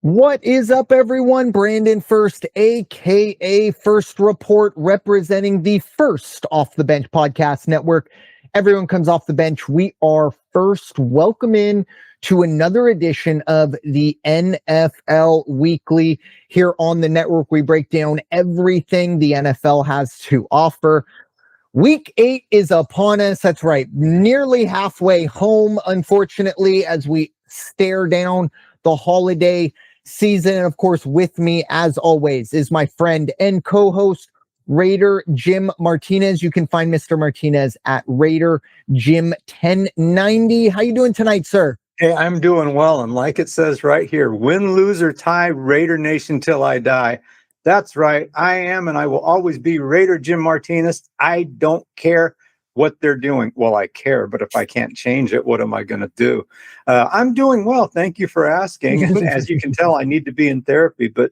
What is up, everyone? Brandon Ferst, aka First Report, representing the First Off the Bench podcast network. Everyone comes off the bench. We are First. Welcome in to another edition of the NFL Weekly. Here on the network, we break down everything the NFL has to offer. Week 8 is upon us. That's right. Nearly halfway home, unfortunately, as we stare down the holiday season. And of course, with me, as always, is my friend and co-host, Raider Jim Martinez. You can find Mr. Martinez at Raider Jim 1090. How you doing tonight, sir? Hey, I'm doing well. And like it says right here, win, lose, or tie, Raider Nation till I die. That's right. I am, and I will always be Raider Jim Martinez. I don't care what they're doing. Well, I care, but if I can't change it, what am I going to do? I'm doing well. Thank you for asking. And as you can tell, I need to be in therapy, but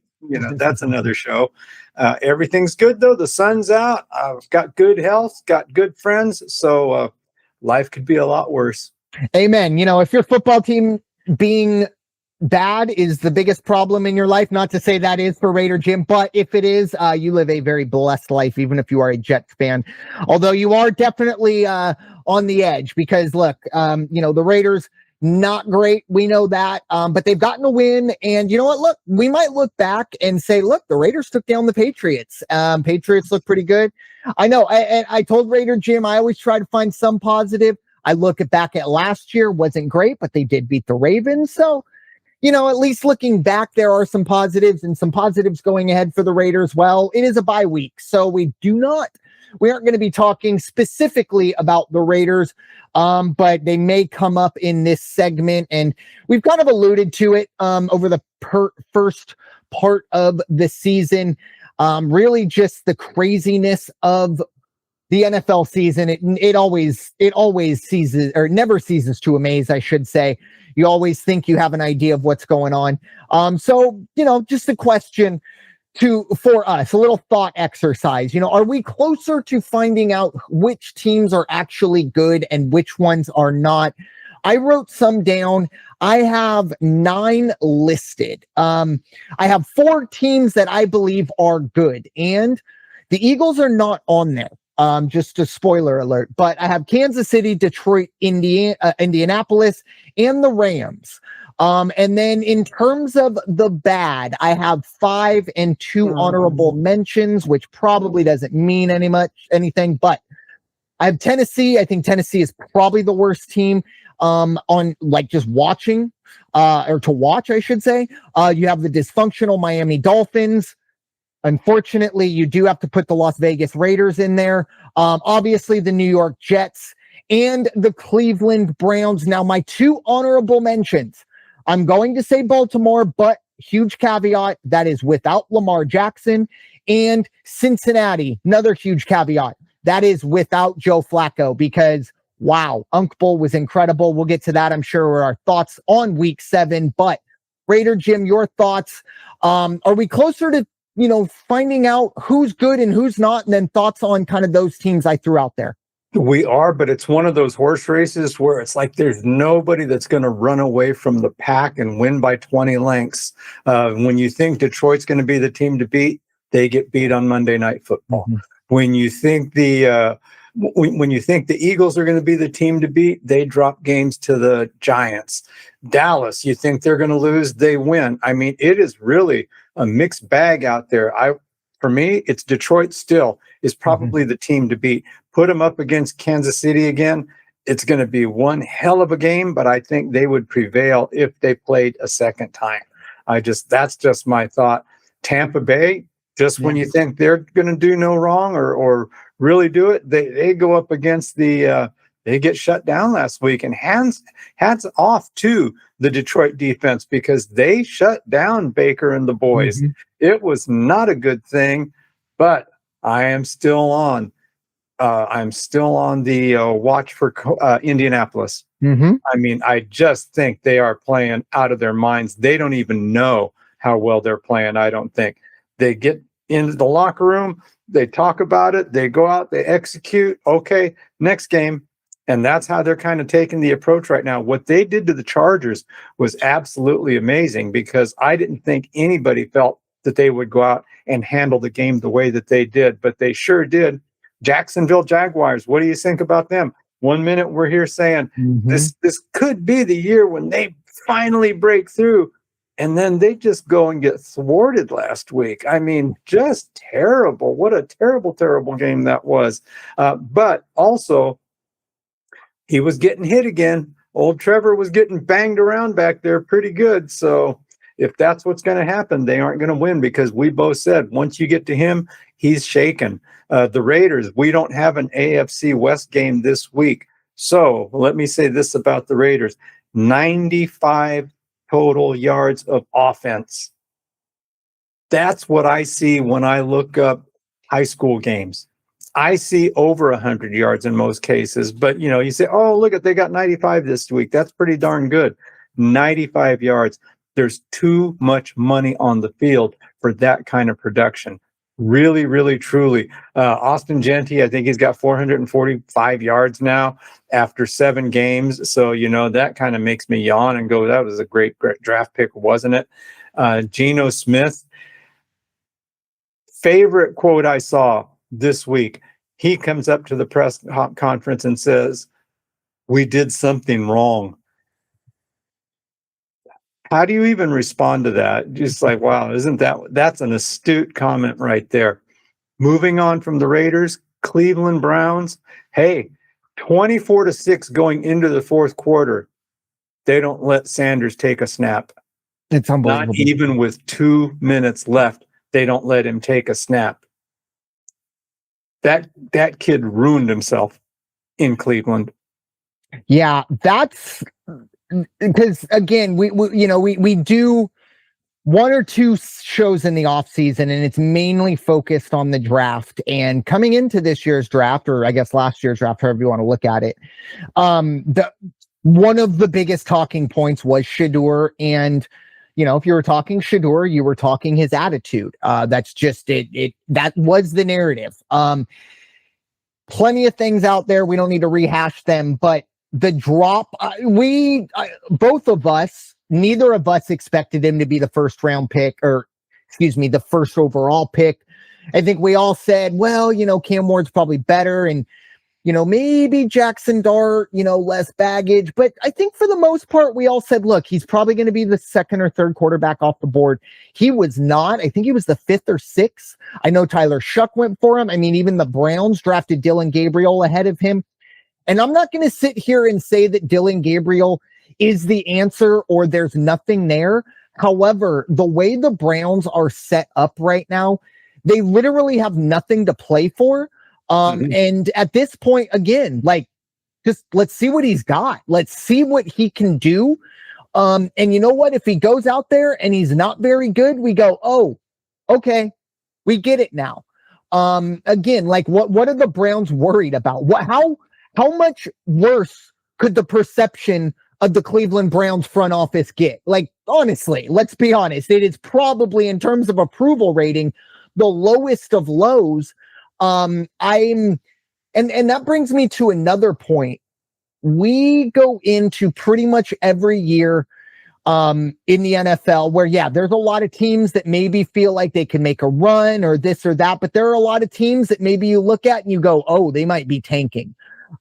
that's another show. Everything's good though. The sun's out. I've got good health, got good friends. So life could be a lot worse. Amen. If your football team being bad is the biggest problem in your life, not to say that is for Raider Jim, but if it is, you live a very blessed life, even if you are a Jets fan. Although you are definitely on the edge because look, the Raiders, not great. We know that, but they've gotten a win. And you know what? Look, we might look back and say, look, the Raiders took down the Patriots. Patriots look pretty good. I know. I told Raider Jim, I always try to find some positive. I look back at last year, wasn't great, but they did beat the Ravens. So, at least looking back, there are some positives and some positives going ahead for the Raiders. Well, it is a bye week, so we aren't going to be talking specifically about the Raiders, but they may come up in this segment, and we've kind of alluded to it over the first part of the season. Really just the craziness of the NFL season. It always ceases, or never ceases to amaze, I should say. You always think you have an idea of what's going on. So, just a question for us, a little thought exercise. Are we closer to finding out which teams are actually good and which ones are not? I wrote some down. I have 9 listed. I have 4 teams that I believe are good, and the Eagles are not on there. Just a spoiler alert, but I have Kansas City, Detroit, Indianapolis, and the Rams. And then in terms of the bad, I have 5 and 2 honorable mentions, which probably doesn't mean anything, but I have Tennessee. I think Tennessee is probably the worst team on just watching, or to watch, I should say. You have the dysfunctional Miami Dolphins. Unfortunately, you do have to put the Las Vegas Raiders in there. Obviously, the New York Jets and the Cleveland Browns. Now, my 2 honorable mentions. I'm going to say Baltimore, but huge caveat, that is without Lamar Jackson. And Cincinnati, another huge caveat, that is without Joe Flacco, because, wow, Unc Bull was incredible. We'll get to that, I'm sure, with our thoughts on week 7. But Raider Jim, your thoughts. Are we closer to finding out who's good and who's not, and then thoughts on kind of those teams I threw out there? We are, but it's one of those horse races where it's like there's nobody that's going to run away from the pack and win by 20 lengths. When you think Detroit's going to be the team to beat, they get beat on Monday Night Football. Mm-hmm. When you think the Eagles are going to be the team to beat, they drop games to the Giants. Dallas, you think they're going to lose, they win. I mean, it is really a mixed bag out there. For me, it's Detroit still is probably the team to beat. Put them up against Kansas City again, it's going to be one hell of a game, but I think they would prevail if they played a second time. That's just my thought. Tampa Bay, when you think they're going to do no wrong or really do it, they go up against they get shut down last week, and hats off to the Detroit defense because they shut down Baker and the boys. Mm-hmm. It was not a good thing, but I am still on. I'm still on the watch for Indianapolis. Mm-hmm. I mean, I just think they are playing out of their minds. They don't even know how well they're playing. I don't think they get into the locker room. They talk about it. They go out. They execute. Okay, next game. And that's how they're kind of taking the approach right now. What they did to the Chargers was absolutely amazing, because I didn't think anybody felt that they would go out and handle the game the way that they did, but they sure did. Jacksonville Jaguars, what do you think about them? 1 minute we're here saying this could be the year when they finally break through, and then they just go and get thwarted last week. I mean, just terrible. What a terrible, terrible game that was. But also, he was getting hit again. Old Trevor was getting banged around back there pretty good. So if that's what's going to happen, they aren't going to win, because we both said once you get to him, he's shaken. The Raiders, we don't have an AFC West game this week. So let me say this about the Raiders: 95 total yards of offense. That's what I see when I look up high school games. I see over 100 yards in most cases, but you say, oh, look at, they got 95 this week. That's pretty darn good. 95 yards. There's too much money on the field for that kind of production. Really, really, truly. Austin Genty, I think he's got 445 yards now after 7 games. So, that kind of makes me yawn and go, that was a great, great draft pick, wasn't it? Geno Smith, favorite quote I saw this week. He comes up to the press conference and says, "We did something wrong." How do you even respond to that? Just like, wow, that's an astute comment right there. Moving on from the Raiders, Cleveland Browns. Hey, 24-6 going into the fourth quarter. They don't let Sanders take a snap. It's unbelievable. Not even with 2 minutes left, they don't let him take a snap. That kid ruined himself in Cleveland. Yeah, that's because, again, we do 1 or 2 shows in the off season, and it's mainly focused on the draft. And coming into this year's draft, or I guess last year's draft, however you want to look at it, one of the biggest talking points was Shedeur. And if you were talking Shedeur, you were talking his attitude. That's just it. That was the narrative. Plenty of things out there. We don't need to rehash them, but the drop, both of us, neither of us expected him to be the first round pick, the first overall pick. I think we all said, well, Cam Ward's probably better, and maybe Jackson Dart, less baggage. But I think for the most part, we all said, look, he's probably going to be the second or third quarterback off the board. He was not. I think he was the 5th or 6th. I know Tyler Shuck went for him. I mean, even the Browns drafted Dylan Gabriel ahead of him. And I'm not going to sit here and say that Dylan Gabriel is the answer or there's nothing there. However, the way the Browns are set up right now, they literally have nothing to play for. And at this point, again, just let's see what he's got. Let's see what he can do. And you know what? If he goes out there and he's not very good, we go, oh, okay, we get it now. Again, what are the Browns worried about? How much worse could the perception of the Cleveland Browns front office get? Honestly, let's be honest. It is probably, in terms of approval rating, the lowest of lows. And that brings me to another point. We go into pretty much every year in the NFL where, there's a lot of teams that maybe feel like they can make a run or this or that, but there are a lot of teams that maybe you look at and you go, oh, they might be tanking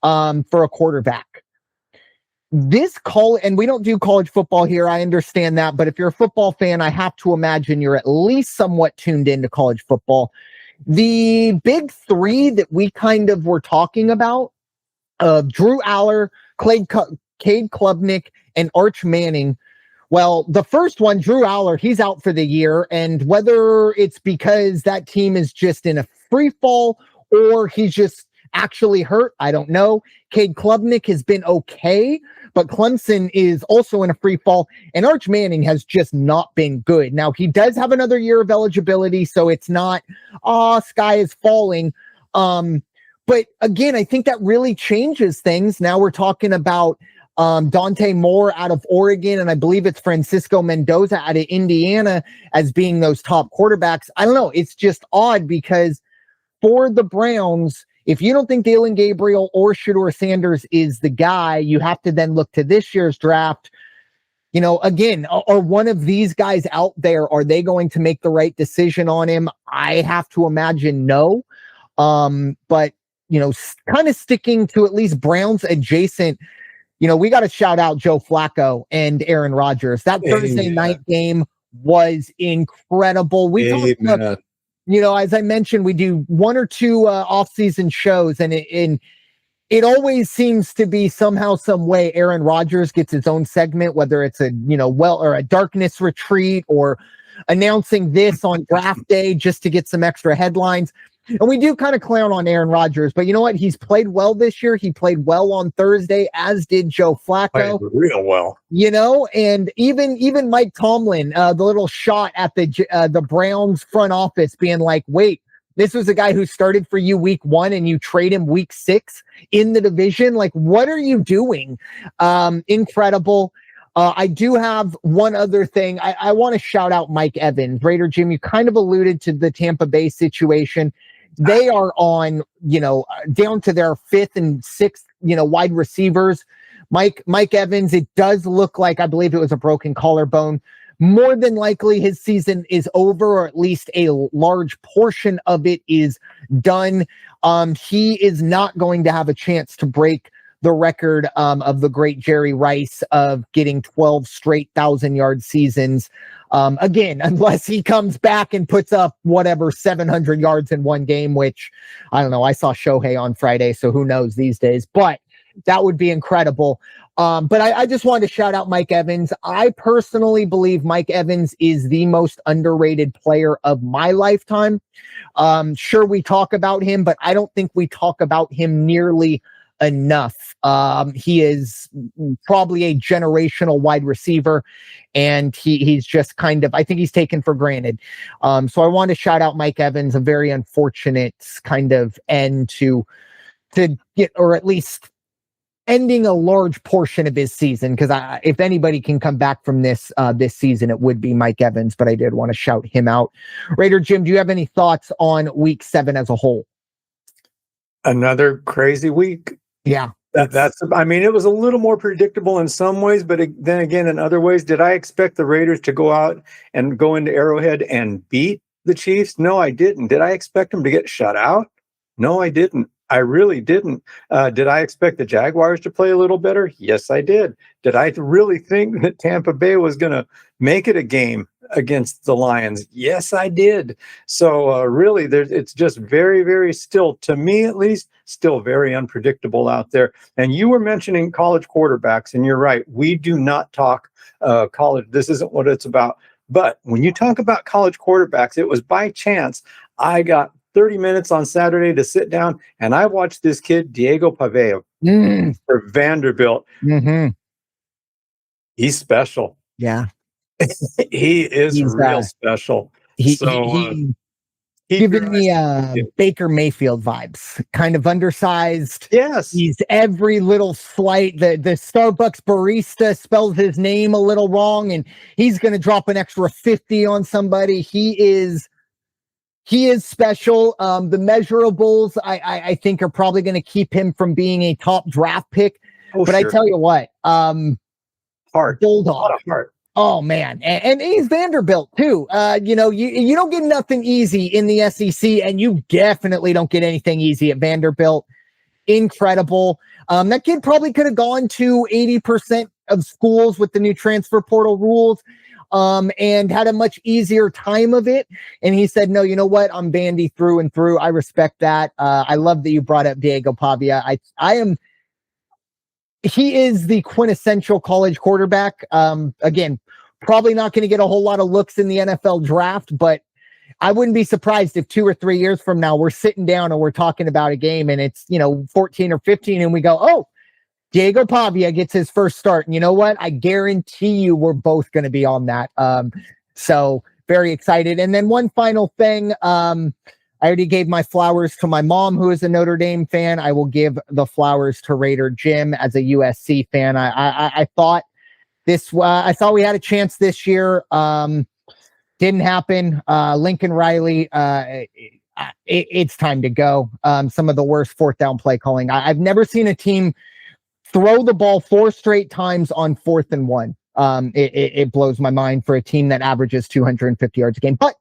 for a quarterback. And we don't do college football here, I understand that, but if you're a football fan, I have to imagine you're at least somewhat tuned into college football. The big 3 that we kind of were talking about, Drew Aller, Cade Klubnik, and Arch Manning. Well, the first one, Drew Aller, he's out for the year, and whether it's because that team is just in a free fall or he's just actually hurt, I don't know. Cade Klubnik has been okay, but Clemson is also in a free fall, and Arch Manning has just not been good. Now, he does have another year of eligibility, so it's not, sky is falling. But again, I think that really changes things. Now we're talking about Dante Moore out of Oregon, and I believe it's Francisco Mendoza out of Indiana as being those top quarterbacks. I don't know. It's just odd because for the Browns, if you don't think Dillon Gabriel or Shedeur Sanders is the guy, you have to then look to this year's draft. Again, are one of these guys out there? Are they going to make the right decision on him? I have to imagine no. But kind of sticking to at least Browns adjacent, we got to shout out Joe Flacco and Aaron Rodgers. That Thursday night game was incredible. We talked about, as I mentioned, we do one or two off-season shows, and it always seems to be somehow, some way, Aaron Rodgers gets his own segment, whether it's or a darkness retreat or announcing this on draft day just to get some extra headlines. And we do kind of clown on Aaron Rodgers, but you know what? He's played well this year. He played well on Thursday, as did Joe Flacco. Played real well. And even Mike Tomlin, the little shot at the Browns front office being like, wait, this was a guy who started for you week 1 and you trade him week 6 in the division. Like, what are you doing? Incredible. I do have one other thing. I want to shout out Mike Evans. Raider Jim, you kind of alluded to the Tampa Bay situation. They are on, down to their 5th and 6th, wide receivers. Mike Evans, it does look like, I believe it was a broken collarbone. More than likely his season is over, or at least a large portion of it is done. He is not going to have a chance to break the record of the great Jerry Rice of getting 12 straight 1,000-yard seasons. Again, unless he comes back and puts up 700 yards in one game, which I don't know. I saw Shohei on Friday, so who knows these days, but that would be incredible. But I just wanted to shout out Mike Evans. I personally believe Mike Evans is the most underrated player of my lifetime. Sure, we talk about him, but I don't think we talk about him nearly enough. He is probably a generational wide receiver, and he's just kind of, I think he's taken for granted. So I want to shout out Mike Evans, a very unfortunate kind of end to get, or at least ending a large portion of his season, because if anybody can come back from this season, it would be Mike Evans, but I did want to shout him out. Raider Jim, do you have any thoughts on week 7 as a whole? Another crazy week. Yeah. It was a little more predictable in some ways, but then again, in other ways, did I expect the Raiders to go out and go into Arrowhead and beat the Chiefs? No, I didn't. Did I expect them to get shut out? No, I didn't. I really didn't. Did I expect the Jaguars to play a little better? Yes, I did. Did I really think that Tampa Bay was going to make it a game against the Lions? Yes, I did. So really, it's just very, very still, to me at least, still very unpredictable out there. And you were mentioning college quarterbacks, and you're right. We do not talk college. This isn't what it's about. But when you talk about college quarterbacks, it was by chance I got 30 minutes on Saturday to sit down, and I watched this kid, Diego Pavia, for Vanderbilt. Mm-hmm. He's special. Yeah. He's real special. He's giving me Baker Mayfield vibes, kind of undersized. Yes. He's every little slight. The Starbucks barista spells his name a little wrong, and he's going to drop an extra 50 on somebody. He is special. The measurables, I think, are probably going to keep him from being a top draft pick. But sure. I tell you what, heart. Bulldog. A lot of heart. Oh, man. And he's Vanderbilt, too. You don't get nothing easy in the SEC, and you definitely don't get anything easy at Vanderbilt. Incredible. That kid probably could have gone to 80% of schools with the new transfer portal rules. And had a much easier time of it. And he said, no, you know what? I'm Vandy through and through. I respect that. I love that you brought up Diego Pavia. He is the quintessential college quarterback. Again, probably not going to get a whole lot of looks in the NFL draft, but I wouldn't be surprised if 2 or 3 years from now, we're sitting down and we're talking about a game and it's, 14 or 15 and we go, oh, Diego Pavia gets his first start. And you know what? I guarantee you we're both going to be on that. So very excited. And then one final thing. I already gave my flowers to my mom, who is a Notre Dame fan. I will give the flowers to Raider Jim as a USC fan. I thought we had a chance this year. Didn't happen. Lincoln Riley, it's time to go. Some of the worst fourth down play calling. I've never seen a team throw the ball 4 straight times on 4th and 1. It blows my mind for a team that averages 250 yards a game. But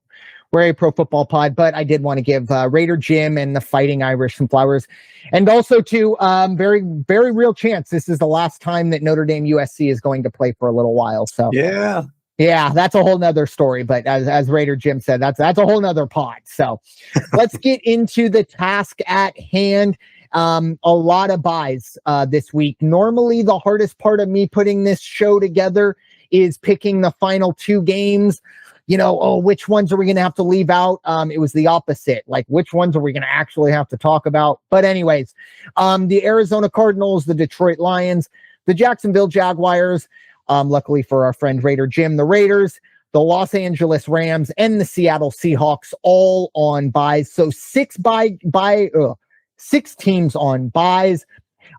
we're a pro football pod. But I did want to give Raider Jim and the Fighting Irish some flowers. And also to very, very real chance this is the last time that Notre Dame USC is going to play for a little while. So yeah, that's a whole nother story. But as Raider Jim said, that's a whole nother pod. So let's get into the task at hand. A lot of buys this week. Normally, the hardest part of me putting this show together is picking the final 2 games. Which ones are we going to have to leave out? It was the opposite. Like, which ones are we going to actually have to talk about? But anyways, the Arizona Cardinals, the Detroit Lions, the Jacksonville Jaguars, luckily for our friend Raider Jim, the Raiders, the Los Angeles Rams, and the Seattle Seahawks all on buys. So 6 teams on buys.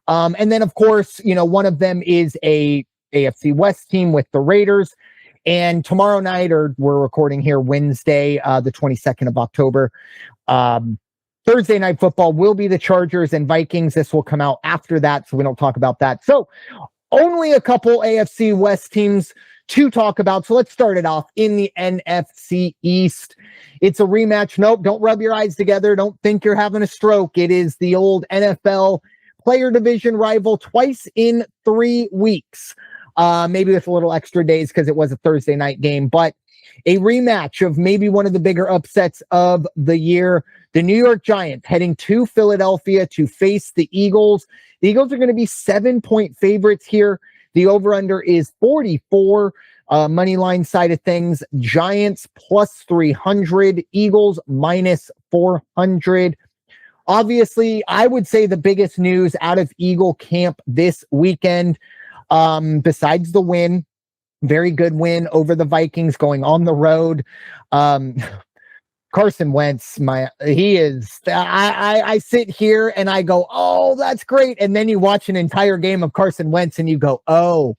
And then, of course, one of them is a AFC West team with the Raiders. And tomorrow night, or we're recording here Wednesday, the 22nd of October, Thursday Night Football will be the Chargers and Vikings. This will come out after that, so we don't talk about that. So only a couple AFC West teams to talk about. So let's start it off in the NFC East. It's a rematch. Nope, don't rub your eyes together. Don't think you're having a stroke. It is the old NFL player division rival twice in 3 weeks. Maybe with a little extra days because it was a Thursday night game, but a rematch of maybe one of the bigger upsets of the year. The New York Giants heading to Philadelphia to face the Eagles. The Eagles are going to be 7-point favorites here. The over-under is 44. Money line side of things, Giants plus 300, Eagles minus 400. Obviously, I would say the biggest news out of Eagle camp this weekend, besides the win, very good win over the Vikings going on the road. Carson Wentz, I sit here and I go, oh, that's great. And then you watch an entire game of Carson Wentz and you go, oh,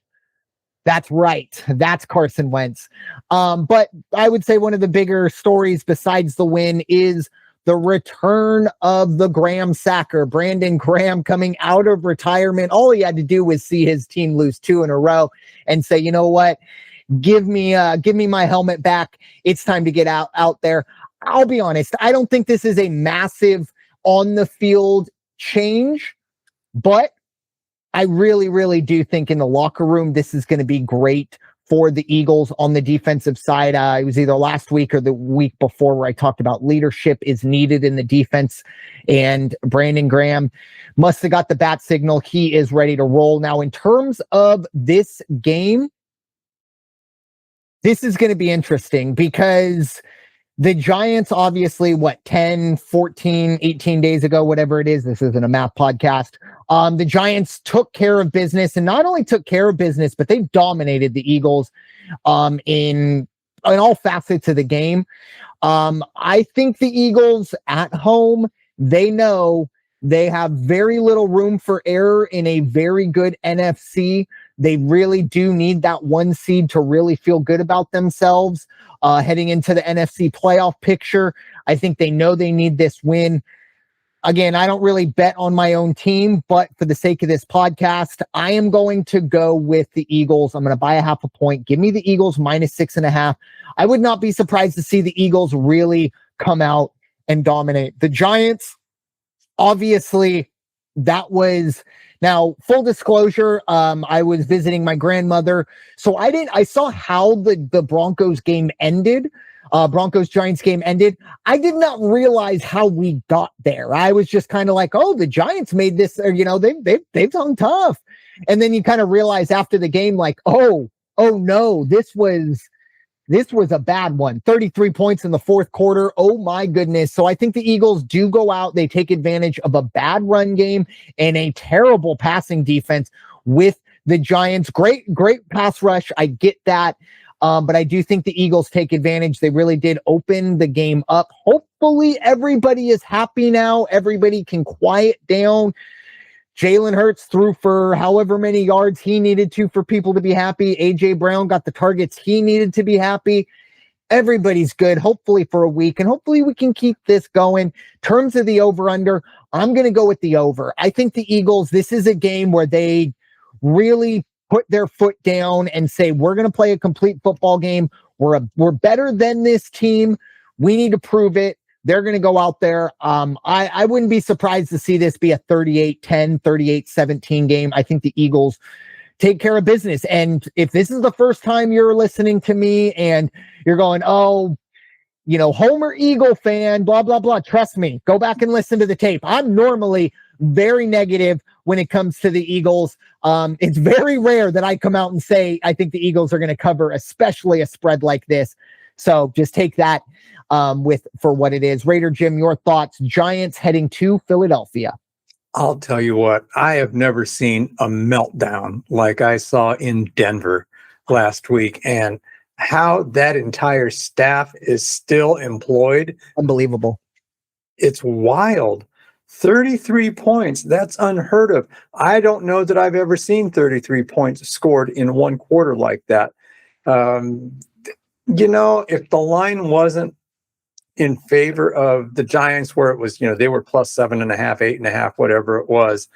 that's right. That's Carson Wentz. But I would say one of the bigger stories besides the win is the return of the Graham sacker, Brandon Graham, coming out of retirement. All he had to do was see his team lose 2 in a row and say, you know what, give me my helmet back. It's time to get out there. I'll be honest, I don't think this is a massive on the field change, but I really, really do think in the locker room, this is going to be great for the Eagles on the defensive side. It was either last week or the week before where I talked about leadership is needed in the defense, and Brandon Graham must have got the bat signal. He is ready to roll. Now, in terms of this game, this is going to be interesting because the Giants, obviously, 10, 14, 18 days ago, whatever it is, this isn't a math podcast. The Giants took care of business, and not only took care of business, but they dominated the Eagles in all facets of the game. I think the Eagles at home, they know they have very little room for error in a very good NFC. They really do need that 1 seed to really feel good about themselves heading into the NFC playoff picture. I think they know they need this win. Again, I don't really bet on my own team, but for the sake of this podcast, I am going to go with the Eagles. I'm going to buy a 0.5 point. Give me the Eagles minus 6.5. I would not be surprised to see the Eagles really come out and dominate. The Giants, obviously, that was... Now, full disclosure, I was visiting my grandmother, so I saw how the Broncos game ended. Broncos-Giants game ended. I did not realize how we got there. I was just kind of like, oh, the Giants made this, or, they've hung tough. And then you kind of realize after the game, like, oh no, this was a bad one. 33 points in the fourth quarter. Oh my goodness. So I think the Eagles do go out. They take advantage of a bad run game and a terrible passing defense with the Giants. Great pass rush. I get that. But I do think the Eagles take advantage. They really did open the game up. Hopefully everybody is happy now. Everybody can quiet down. Jalen Hurts threw for however many yards he needed to for people to be happy. A.J. Brown got the targets he needed to be happy. Everybody's good, hopefully for a week, and hopefully we can keep this going. In terms of the over-under, I'm going to go with the over. I think the Eagles, this is a game where they really put their foot down and say, we're going to play a complete football game. We're better than this team. We need to prove it. They're going to go out there. I wouldn't be surprised to see this be a 38-10, 38-17 game. I think the Eagles take care of business. And if this is the first time you're listening to me and you're going, oh, Homer Eagle fan, blah, blah, blah. Trust me, go back and listen to the tape. I'm normally very negative when it comes to the Eagles. It's very rare that I come out and say, I think the Eagles are going to cover, especially a spread like this. So just take that for what it is. Raider Jim, your thoughts, Giants heading to Philadelphia. I'll tell you what, I have never seen a meltdown like I saw in Denver last week, and how that entire staff is still employed. Unbelievable. It's wild. 33 points. That's unheard of. I don't know that I've ever seen 33 points scored in one quarter like that. If the line wasn't in favor of the Giants, where it was, they were plus 7.5, 8.5, whatever it was,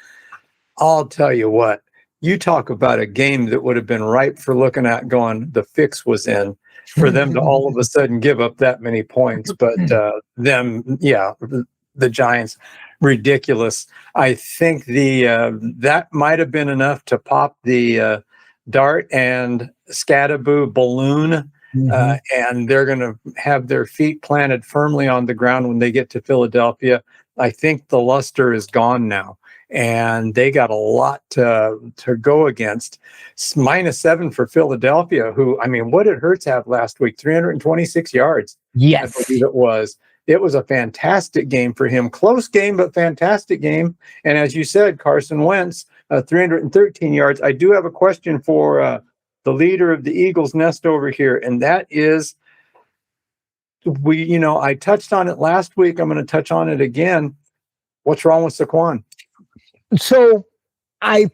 I'll tell you what, you talk about a game that would have been ripe for looking at going, the fix was in for them to all of a sudden give up that many points. But the Giants, ridiculous. I think that might have been enough to pop the dart and Scatterboo balloon. And they're going to have their feet planted firmly on the ground when they get to Philadelphia. I think the luster is gone now, and they got a lot to go against. -7 for Philadelphia, who, what did Hurts have last week? 326 yards. Yes. I believe it was. It was a fantastic game for him. Close game, but fantastic game. And as you said, Carson Wentz, 313 yards. I do have a question for the leader of the Eagles nest over here, and that is, I touched on it last week. I'm going to touch on it again. What's wrong with Saquon? So I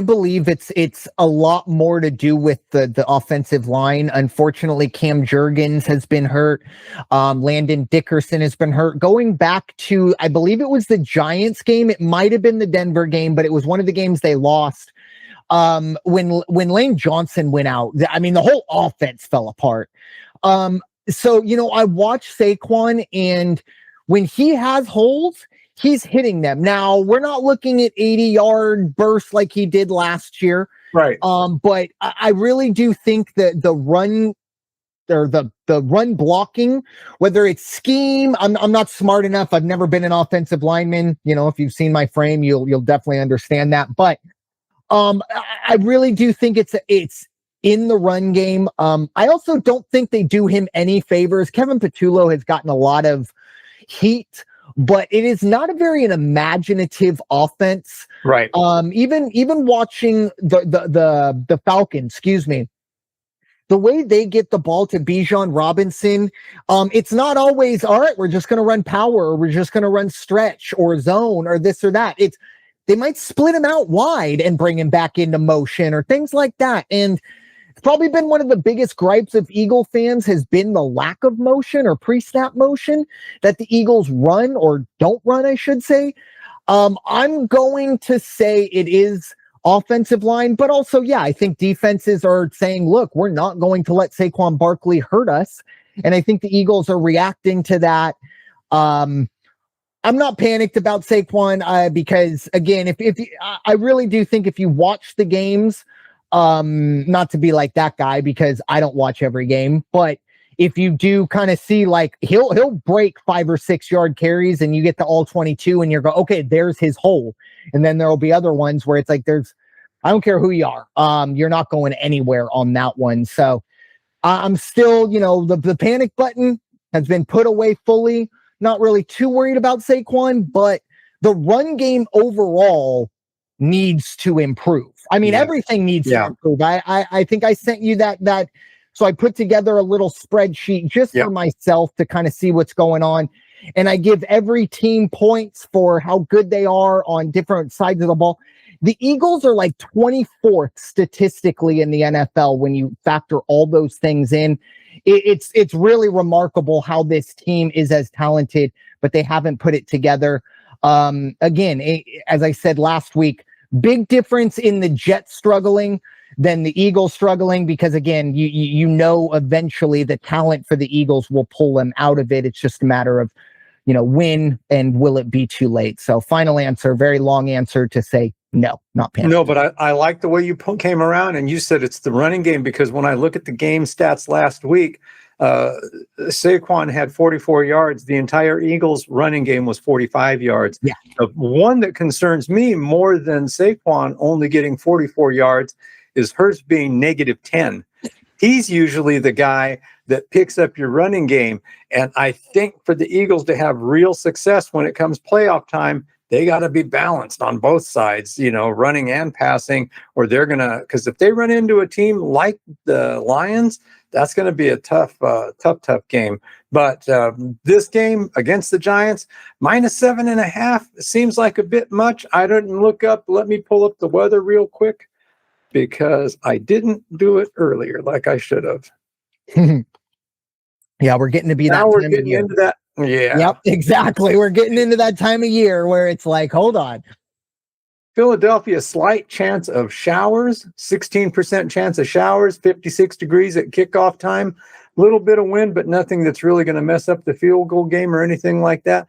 believe it's a lot more to do with the offensive line. Unfortunately, Cam Jurgens has been hurt. Landon Dickerson has been hurt. Going back to, I believe it was the Giants game. It might have been the Denver game, but it was one of the games they lost. When Lane Johnson went out, the whole offense fell apart. So, I watched Saquon, and when he has holes, he's hitting them. Now, we're not looking at 80-yard bursts like he did last year. Right. But I really do think that the run or the run blocking, whether it's scheme, I'm not smart enough. I've never been an offensive lineman. If you've seen my frame, you'll definitely understand that. But I really do think it's in the run game. I also don't think they do him any favors. Kevin Patullo has gotten a lot of heat, but it is not a very imaginative offense. Right. Even watching the Falcons, the way they get the ball to Bijan Robinson, it's not always, all right, we're just going to run power, or we're just going to run stretch or zone or this or that. They might split him out wide and bring him back into motion or things like that. And it's probably been one of the biggest gripes of Eagle fans has been the lack of motion or pre-snap motion that the Eagles run or don't run, I should say. I'm going to say it is offensive line, but also, I think defenses are saying, look, we're not going to let Saquon Barkley hurt us. And I think the Eagles are reacting to that. I'm not panicked about Saquon because, again, if I really do think if you watch the games, not to be like that guy because I don't watch every game, but if you do kind of see, like, he'll break 5 or 6 yard carries and you get to all 22 and you're going, okay, there's his hole. And then there'll be other ones where it's like, I don't care who you are. You're not going anywhere on that one. So I'm still, the panic button has been put away fully. Not really too worried about Saquon, but the run game overall needs to improve. Everything needs to improve. I think I sent you that. So I put together a little spreadsheet just for myself to kind of see what's going on. And I give every team points for how good they are on different sides of the ball. The Eagles are like 24th statistically in the NFL when you factor all those things in. it's really remarkable how this team is as talented, but they haven't put it together. Again, as I said last week, big difference in the Jets struggling than the Eagles struggling, because again, you know eventually the talent for the Eagles will pull them out of it. It's just a matter of, when and will it be too late? So final answer, very long answer to say no, not Panthers. No, but I like the way you came around and you said it's the running game, because when I look at the game stats last week, Saquon had 44 yards. The entire Eagles running game was 45 yards. Yeah. The one that concerns me more than Saquon only getting 44 yards is Hurst being -10. He's usually the guy that picks up your running game. And I think for the Eagles to have real success when it comes playoff time, they got to be balanced on both sides, running and passing, or they're going to, because if they run into a team like the Lions, that's going to be a tough game. But this game against the Giants, -7.5 seems like a bit much. I didn't look up. Let me pull up the weather real quick, because I didn't do it earlier like I should have. Yeah, we're getting to be now that we're time getting of year. into that. Yeah. Yep, exactly. We're getting into that time of year where it's like, hold on. Philadelphia, slight chance of showers, 16% chance of showers, 56 degrees at kickoff time. A little bit of wind, but nothing that's really going to mess up the field goal game or anything like that.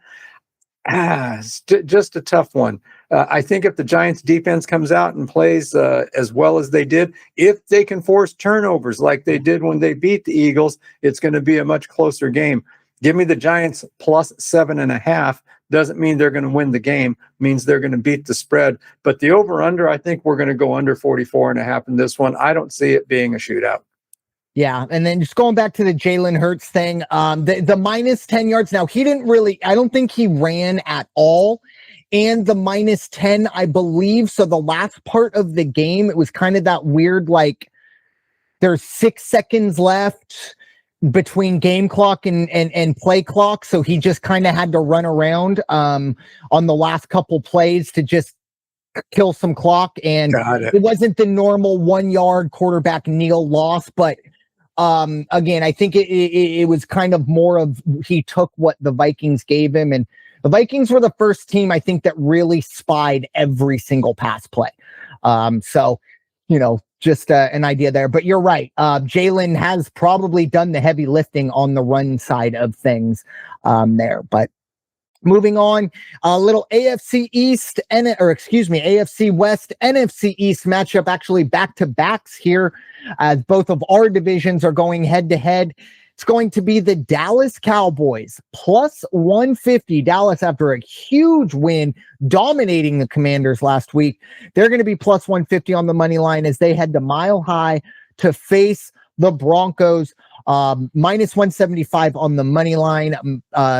It's just a tough one. I think if the Giants defense comes out and plays as well as they did, if they can force turnovers like they did when they beat the Eagles, it's going to be a much closer game. Give me the Giants +7.5. Doesn't mean they're going to win the game. Means they're going to beat the spread. But the over-under, I think we're going to go under 44.5 in this one. I don't see it being a shootout. Yeah, and then just going back to the Jalen Hurts thing, the -10 yards. Now, he didn't really, I don't think he ran at all. And the -10, I believe. So the last part of the game, it was kind of that weird, like, there's 6 seconds left between game clock and play clock. So he just kind of had to run around on the last couple plays to just kill some clock. And it wasn't the normal 1 yard quarterback kneel loss, but again, I think it was kind of more of he took what the Vikings gave him, and the Vikings were the first team I think that really spied every single pass play. So, just an idea there. But you're right. Jalen has probably done the heavy lifting on the run side of things there. But moving on, a little AFC West, NFC East matchup, actually back-to-backs here, as both of our divisions are going head-to-head. It's going to be the Dallas Cowboys, +150. Dallas, after a huge win, dominating the Commanders last week, they're going to be +150 on the money line as they head to Mile High to face the Broncos. -175 on the money line.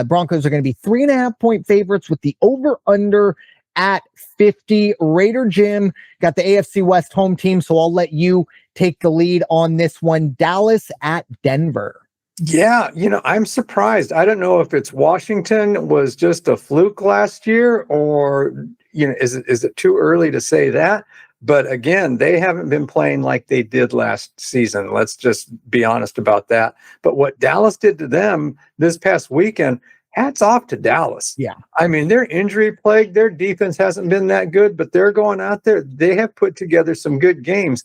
Broncos are going to be 3.5-point favorites with the over-under at 50. Raider Jim got the AFC West home team, so I'll let you take the lead on this one. Dallas at Denver. Yeah, I'm surprised. I don't know if it's Washington was just a fluke last year, or is it too early to say that? But again, they haven't been playing like they did last season. Let's just be honest about that. But what Dallas did to them this past weekend, hats off to Dallas. Yeah. I mean, they're injury plagued. Their defense hasn't been that good, but they're going out there. They have put together some good games.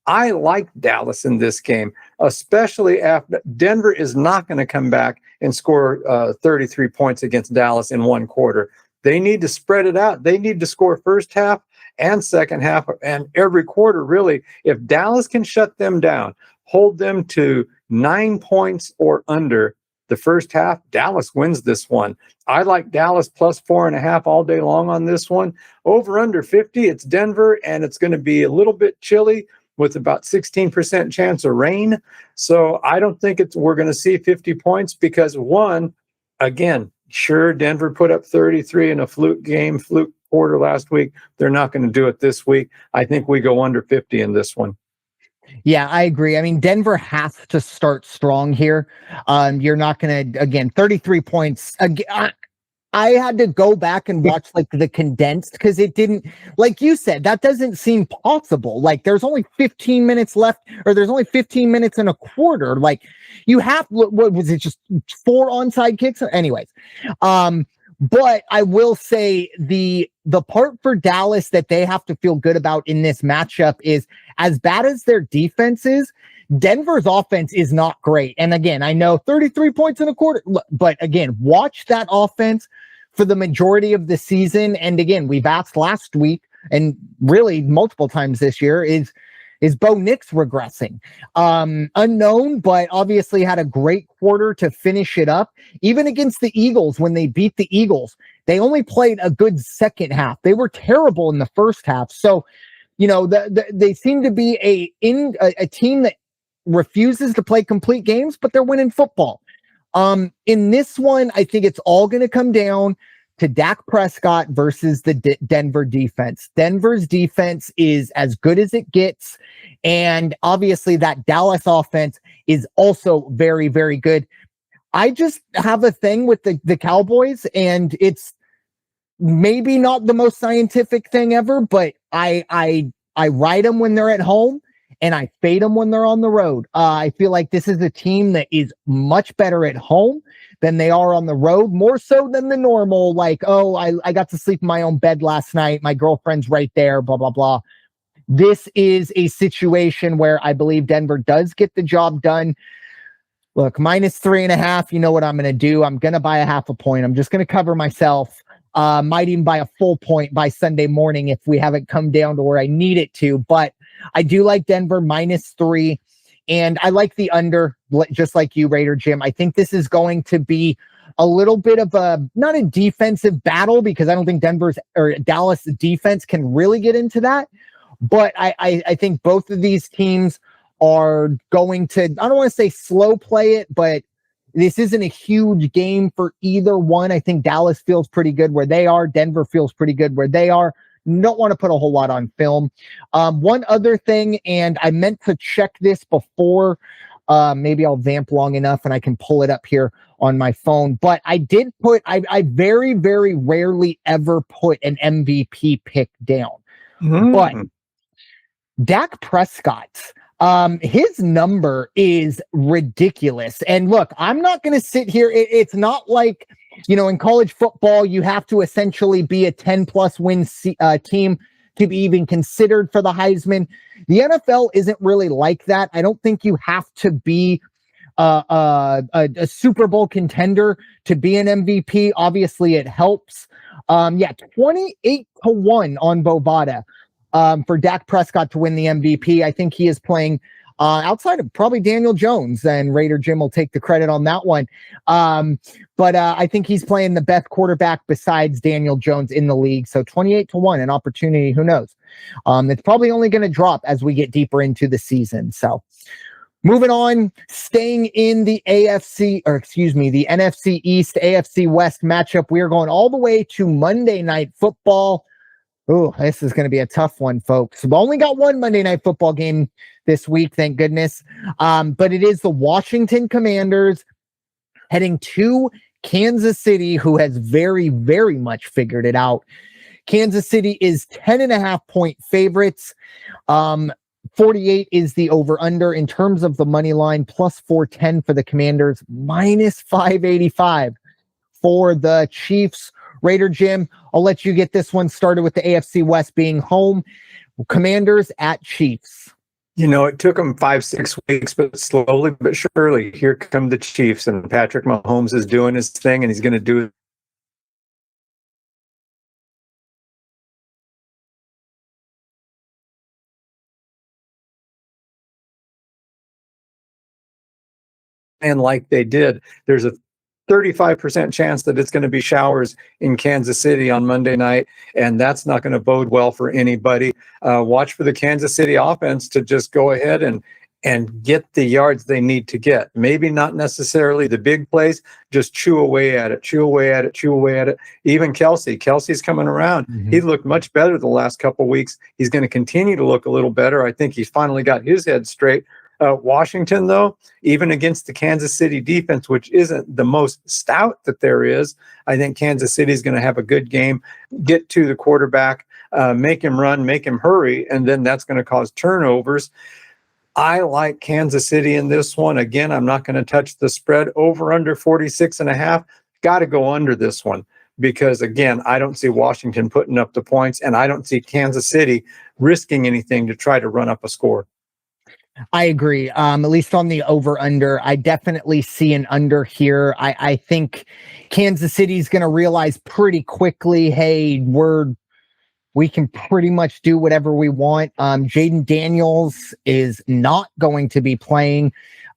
I like Dallas in this game, especially after Denver is not going to come back and score 33 points against Dallas in one quarter. They need to spread it out. They need to score first half and second half and every quarter, really. If Dallas can shut them down, hold them to 9 points or under the first half, Dallas wins this one. I like Dallas +4.5 all day long on this one. Over under 50, it's Denver, and it's going to be a little bit chilly with about 16% chance of rain. So I don't think we're going to see 50 points because, one, again, sure, Denver put up 33 in a fluke quarter last week. They're not going to do it this week. I think we go under 50 in this one. Yeah, I agree. I mean, Denver has to start strong here. You're not going to, again, 33 points. I had to go back and watch like the condensed because it didn't, like you said, that doesn't seem possible. Like there's only 15 minutes left, or there's only 15 minutes and a quarter. Like you have, what was it, just 4 onside kicks? Anyways, but I will say the part for Dallas that they have to feel good about in this matchup is, as bad as their defense is, Denver's offense is not great. And again, I know 33 points in a quarter, but again, watch that offense for the majority of the season. And again, we've asked last week and really multiple times this year, is Bo Nix regressing? Unknown, but obviously had a great quarter to finish it up. Even against the Eagles, when they beat the Eagles, they only played a good second half. They were terrible in the first half. So, you know, they seem to be a team that refuses to play complete games, but they're winning football. In this one, I think it's all going to come down to Dak Prescott versus the Denver defense. Denver's defense is as good as it gets. And obviously that Dallas offense is also very, very good. I just have a thing with the Cowboys, and it's maybe not the most scientific thing ever, but I ride them when they're at home, and I fade them when they're on the road. I feel like this is a team that is much better at home than they are on the road, more so than the normal, like, oh, I got to sleep in my own bed last night, my girlfriend's right there, blah, blah, blah. This is a situation where I believe Denver does get the job done. Look, -3.5, you know what I'm going to do. I'm going to buy a 0.5 point. I'm just going to cover myself. Might even buy a full point by Sunday morning if we haven't come down to where I need it to. But I do like Denver -3, and I like the under, just like you, Raider Jim. I think this is going to be a little bit of not a defensive battle, because I don't think Dallas defense can really get into that. But I think both of these teams are going to, I don't want to say slow play it, but this isn't a huge game for either one. I think Dallas feels pretty good where they are. Denver feels pretty good where they are. Don't want to put a whole lot on film. One other thing, and I meant to check this before, maybe I'll vamp long enough and I can pull it up here on my phone, but I did put, I very, very rarely ever put an MVP pick down. But Dak Prescott, his number is ridiculous. And look, I'm not going to sit here. It's not like, you know, in college football, you have to essentially be a 10+ win team to be even considered for the Heisman. The NFL isn't really like that. I don't think you have to be a Super Bowl contender to be an MVP. Obviously, it helps. 28-1 on Boutte for Dak Prescott to win the MVP. I think he is playing outside of probably Daniel Jones, and Raider Jim will take the credit on that one. But I think he's playing the best quarterback besides Daniel Jones in the league. So 28-1, an opportunity, who knows? It's probably only going to drop as we get deeper into the season. So moving on, staying in the the NFC East, AFC West matchup, we are going all the way to Monday Night Football. Oh, this is going to be a tough one, folks. We've only got one Monday Night Football game this week, thank goodness. But it is the Washington Commanders heading to Kansas City, who has very, very much figured it out. Kansas City is 10.5 point favorites. 48 is the over-under in terms of the money line, plus 410 for the Commanders, minus 585 for the Chiefs. Raider Jim, I'll let you get this one started with the AFC West being home. Commanders at Chiefs. You know, it took them 5-6 weeks, but slowly but surely, here come the Chiefs, and Patrick Mahomes is doing his thing, and he's going to do it. And like they did, there's a 35% chance that it's going to be showers in Kansas City on Monday night, and that's not going to bode well for anybody. Watch for the Kansas City offense to just go ahead and get the yards they need to get. Maybe not necessarily the big plays, just chew away at it. Even Kelsey's coming around. Mm-hmm. He looked much better the last couple of weeks. He's going to continue to look a little better. I think he's finally got his head straight. Washington, though, even against the Kansas City defense, which isn't the most stout that there is, I think Kansas City is going to have a good game, get to the quarterback, make him run, make him hurry, and then that's going to cause turnovers. I like Kansas City in this one. Again, I'm not going to touch the spread. Over under 46.5. Got to go under this one because, again, I don't see Washington putting up the points, and I don't see Kansas City risking anything to try to run up a score. I agree. At least on the over under, I definitely see an under here. I think Kansas City's going to realize pretty quickly, hey, we can pretty much do whatever we want. Jaden Daniels is not going to be playing.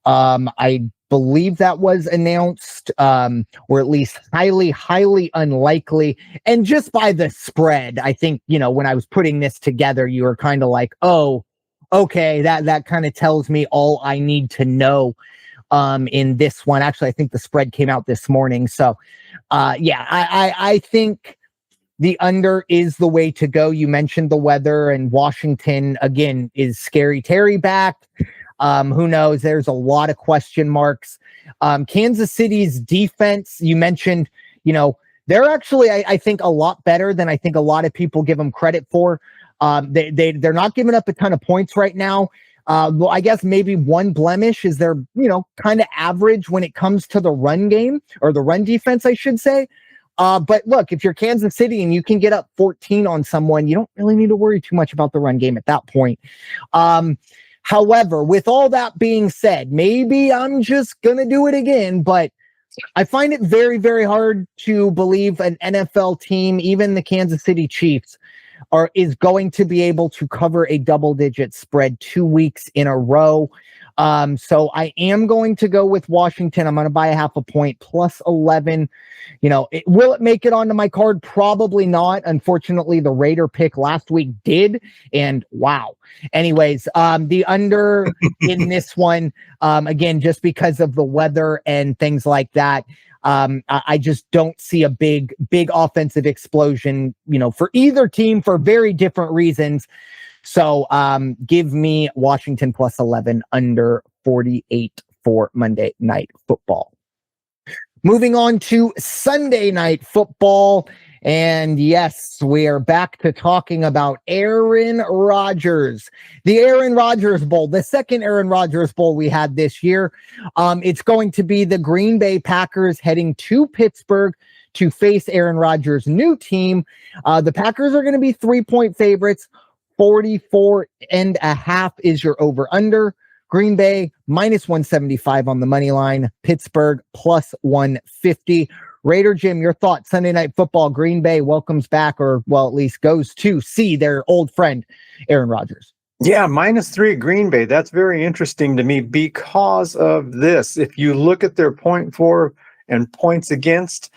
I believe that was announced, or at least highly unlikely. And just by the spread, I think, when I was putting this together, you were kind of like, oh, okay, that kind of tells me all I need to know in this one. Actually, I think the spread came out this morning. So, I think the under is the way to go. You mentioned the weather, and Washington, again, is Scary Terry back. Who knows? There's a lot of question marks. Kansas City's defense, you mentioned, they're actually, I think, a lot better than I think a lot of people give them credit for. They're not giving up a ton of points right now. Well, I guess maybe one blemish is they're, kind of average when it comes to the run game, or the run defense, I should say. But look, if you're Kansas City and you can get up 14 on someone, you don't really need to worry too much about the run game at that point. However, with all that being said, maybe I'm just going to do it again, but I find it very, very hard to believe an NFL team, even the Kansas City Chiefs, is going to be able to cover a double-digit spread 2 weeks in a row. So I am going to go with Washington. I'm going to buy a half a point plus 11. Will it make it onto my card? Probably not. Unfortunately, the Raider pick last week did. And wow. Anyways, the under in this one, again, just because of the weather and things like that, I just don't see a big offensive explosion, for either team for very different reasons. So give me Washington plus 11 under 48 for Monday Night Football. Moving on to Sunday Night Football. And yes, we are back to talking about Aaron Rodgers. The Aaron Rodgers Bowl, the second Aaron Rodgers Bowl we had this year. It's going to be the Green Bay Packers heading to Pittsburgh to face Aaron Rodgers' new team. The Packers are going to be 3-point favorites. 44.5 is your over-under. Green Bay minus 175 on the money line. Pittsburgh plus 150. Raider Jim, your thoughts? Sunday Night Football. Green Bay welcomes back, or well, at least goes to see their old friend Aaron Rodgers. Yeah, -3 Green Bay. That's very interesting to me because of this. If you look at their point for and points against,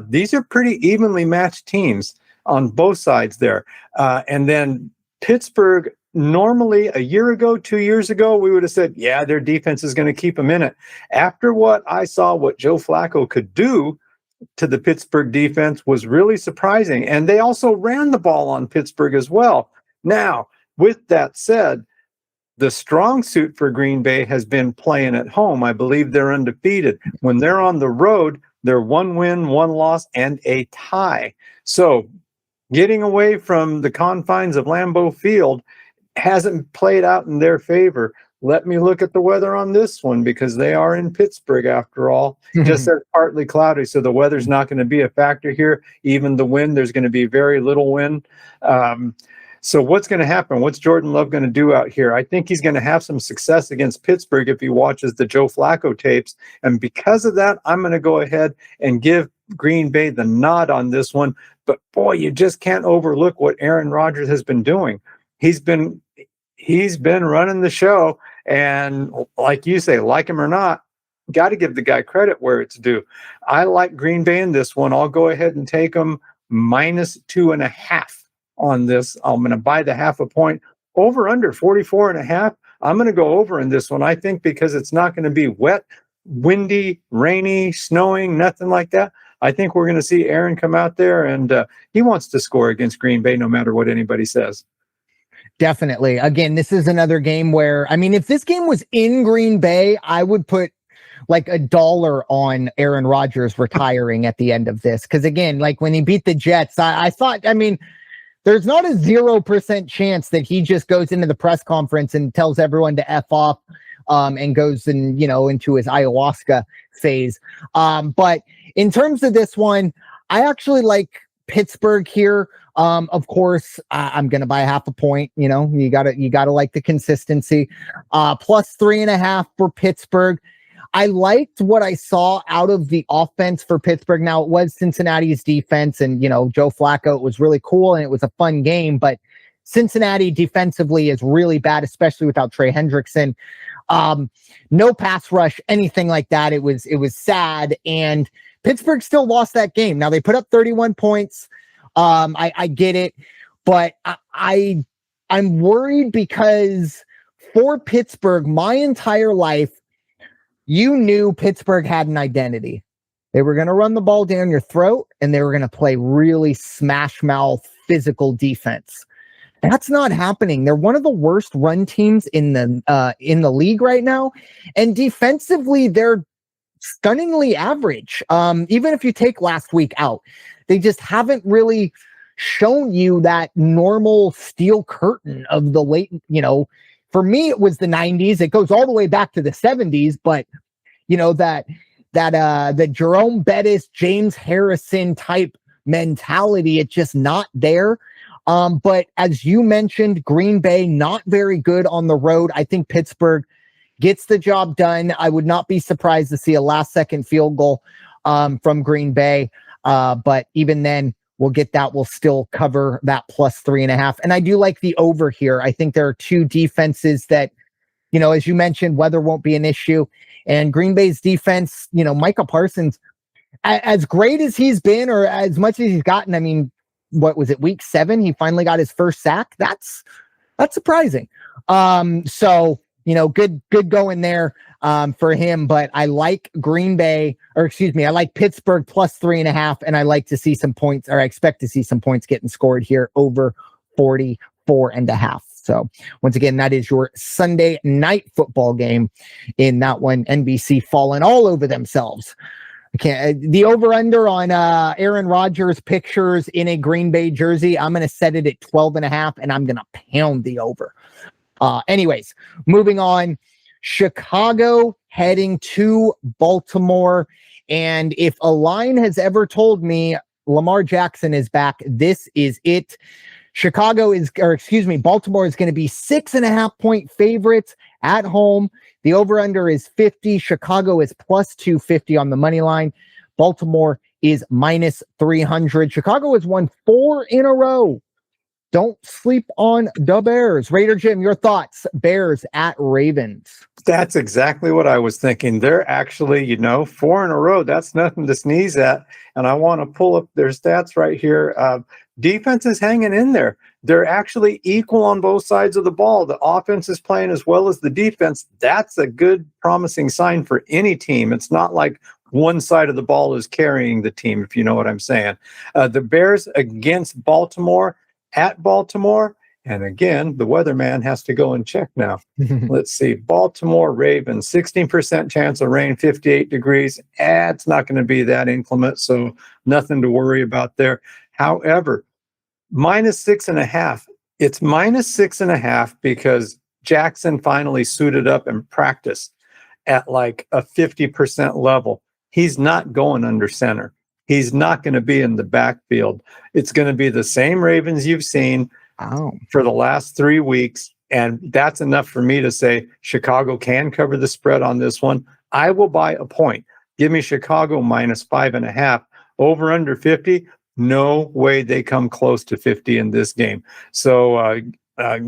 these are pretty evenly matched teams on both sides there. And then Pittsburgh, normally a year ago, 2 years ago, we would have said, yeah, their defense is going to keep them in it. After what I saw, what Joe Flacco could do to the Pittsburgh defense was really surprising. And they also ran the ball on Pittsburgh as well. Now, with that said, the strong suit for Green Bay has been playing at home. I believe they're undefeated. When they're on the road, they're 1 win, 1 loss, and a tie. So getting away from the confines of Lambeau Field hasn't played out in their favor. Let me look at the weather on this one because they are in Pittsburgh after all. Just says partly cloudy, so the weather's not going to be a factor here. Even the wind, there's going to be very little wind. So what's going to happen? What's Jordan Love going to do out here? I think he's going to have some success against Pittsburgh if he watches the Joe Flacco tapes. And because of that, I'm going to go ahead and give Green Bay the nod on this one. But boy, you just can't overlook what Aaron Rodgers has been doing. He's been running the show. And like you say, like him or not, got to give the guy credit where it's due. I like Green Bay in this one. I'll go ahead and take them -2.5 on this. I'm going to buy the half a point. Over under 44.5. I'm going to go over in this one. I think because it's not going to be wet, windy, rainy, snowing, nothing like that. I think we're going to see Aaron come out there and he wants to score against Green Bay no matter what anybody says. Definitely. Again, this is another game where, I mean, if this game was in Green Bay, I would put like $1 on Aaron Rodgers retiring at the end of this. Because again, like when he beat the Jets, I thought, I mean, there's not a 0% chance that he just goes into the press conference and tells everyone to F off and goes and, into his ayahuasca phase. But in terms of this one, I actually like Pittsburgh here. Of course, I'm going to buy half a point. You gotta like the consistency. Plus 3.5 for Pittsburgh. I liked what I saw out of the offense for Pittsburgh. Now, it was Cincinnati's defense, and, Joe Flacco, it was really cool, and it was a fun game, but Cincinnati defensively is really bad, especially without Trey Hendrickson. No pass rush, anything like that. It was sad, and Pittsburgh still lost that game. Now, they put up 31 points. I get it, but I'm worried because for Pittsburgh, my entire life, you knew Pittsburgh had an identity. They were going to run the ball down your throat, and they were going to play really smash mouth physical defense. That's not happening. They're one of the worst run teams in the league right now, and defensively, they're stunningly average. Even if you take last week out, they just haven't really shown you that normal steel curtain of the late, for me, it was the 90s. It goes all the way back to the 70s, but the Jerome Bettis, James Harrison type mentality, it's just not there. But as you mentioned, Green Bay, not very good on the road. I think Pittsburgh gets the job done. I would not be surprised to see a last-second field goal from Green Bay. But even then, we'll get that. We'll still cover that plus 3.5. And I do like the over here. I think there are two defenses that, as you mentioned, weather won't be an issue. And Green Bay's defense, Micah Parsons, as great as he's been or as much as he's gotten, I mean, what was it, week 7? He finally got his first sack. That's surprising. So, good going there for him. But I like I like Pittsburgh plus 3.5, and I like to see some points, or I expect to see some points getting scored here over 44.5. So once again, that is your Sunday night football game in that one. NBC falling all over themselves. The over-under on Aaron Rodgers pictures in a Green Bay jersey, I'm going to set it at 12.5, and I'm going to pound the over. Anyways, moving on. Chicago heading to Baltimore. And if a line has ever told me Lamar Jackson is back, this is it. Baltimore is going to be 6.5 point favorites at home. The over-under is 50. Chicago is plus 250 on the money line. Baltimore is minus 300. Chicago has won 4 in a row. Don't sleep on the Bears. Raider Jim, your thoughts? Bears at Ravens. That's exactly what I was thinking. They're actually, 4 in a row. That's nothing to sneeze at. And I want to pull up their stats right here. Defense is hanging in there. They're actually equal on both sides of the ball. The offense is playing as well as the defense. That's a good, promising sign for any team. It's not like one side of the ball is carrying the team, if you know what I'm saying. The Bears against Baltimore, at Baltimore. And again, the weatherman has to go and check now. Let's see. Baltimore Ravens, 16% chance of rain, 58 degrees. It's not going to be that inclement, so nothing to worry about there. However, minus 6.5. It's minus 6.5 because Jackson finally suited up and practiced at like a 50% level. He's not going under center. He's not going to be in the backfield. It's going to be the same Ravens you've seen for the last 3 weeks. And that's enough for me to say Chicago can cover the spread on this one. I will buy a point. Give me Chicago minus 5.5. Over under 50. No way they come close to 50 in this game. So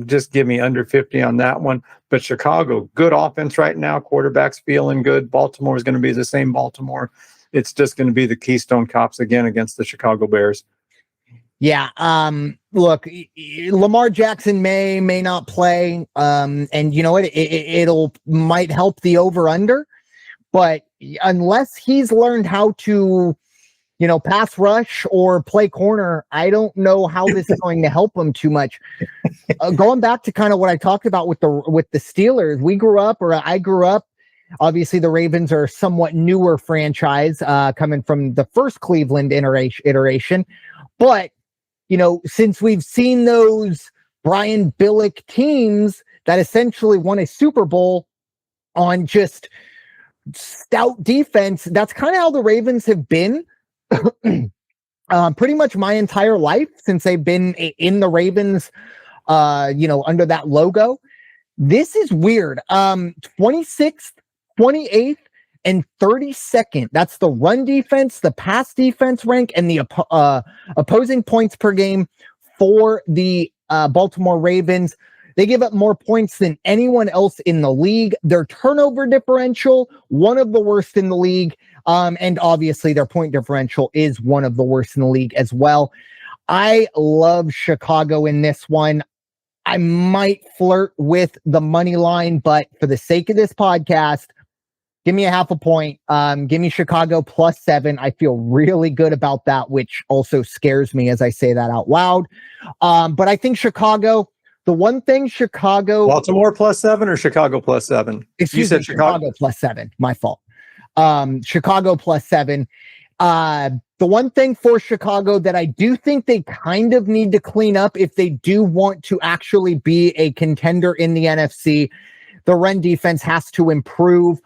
just give me under 50 on that one. But Chicago, good offense right now. Quarterback's feeling good. Baltimore is going to be the same Baltimore. It's just going to be the Keystone Cops again against the Chicago Bears. Yeah. Look, Lamar Jackson may not play. And you know what? It'll might help the over under, but unless he's learned how to, pass rush or play corner, I don't know how this is going to help them too much. Going back to kind of what I talked about with the Steelers, I grew up. Obviously, the Ravens are a somewhat newer franchise, coming from the first Cleveland iteration. But, since we've seen those Brian Billick teams that essentially won a Super Bowl on just stout defense, that's kind of how the Ravens have been pretty much my entire life since they've been in the Ravens, under that logo. This is weird. 26th, 28th, and 32nd. That's the run defense, the pass defense rank, and the opposing points per game for the Baltimore Ravens. They give up more points than anyone else in the league. Their turnover differential, one of the worst in the league. And obviously their point differential is one of the worst in the league as well. I love Chicago in this one. I might flirt with the money line, but for the sake of this podcast, give me a half a point. Give me Chicago +7. I feel really good about that, which also scares me as I say that out loud. But I think Chicago, the one thing Chicago... Baltimore +7 or Chicago +7? You said Chicago +7. My fault. Chicago +7. The one thing for Chicago that I do think they kind of need to clean up if they do want to actually be a contender in the NFC, the run defense has to improve.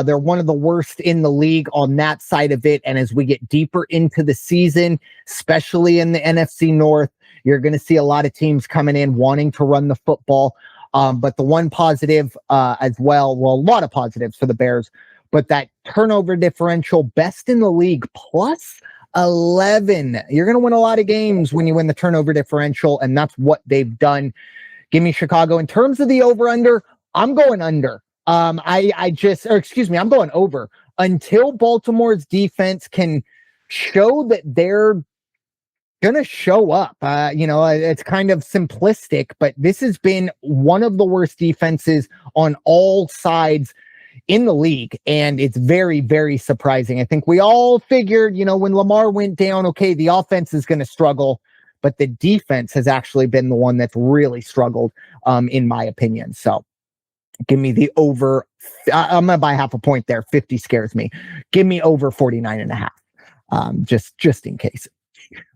They're one of the worst in the league on that side of it. And as we get deeper into the season, especially in the NFC North, you're going to see a lot of teams coming in wanting to run the football. But the one positive as well, a lot of positives for the Bears, but that turnover differential, best in the league, +11. You're going to win a lot of games when you win the turnover differential, and that's what they've done. Give me Chicago. In terms of the over-under, I'm going under. I'm going over. Until Baltimore's defense can show that they're going to show up. It's kind of simplistic, but this has been one of the worst defenses on all sides in the league, and it's very, very surprising. I think we all figured, when Lamar went down, okay, the offense is going to struggle, but the defense has actually been the one that's really struggled, in my opinion. So give me the over. I'm going to buy half a point there. 50 scares me. Give me over 49.5. Just in case.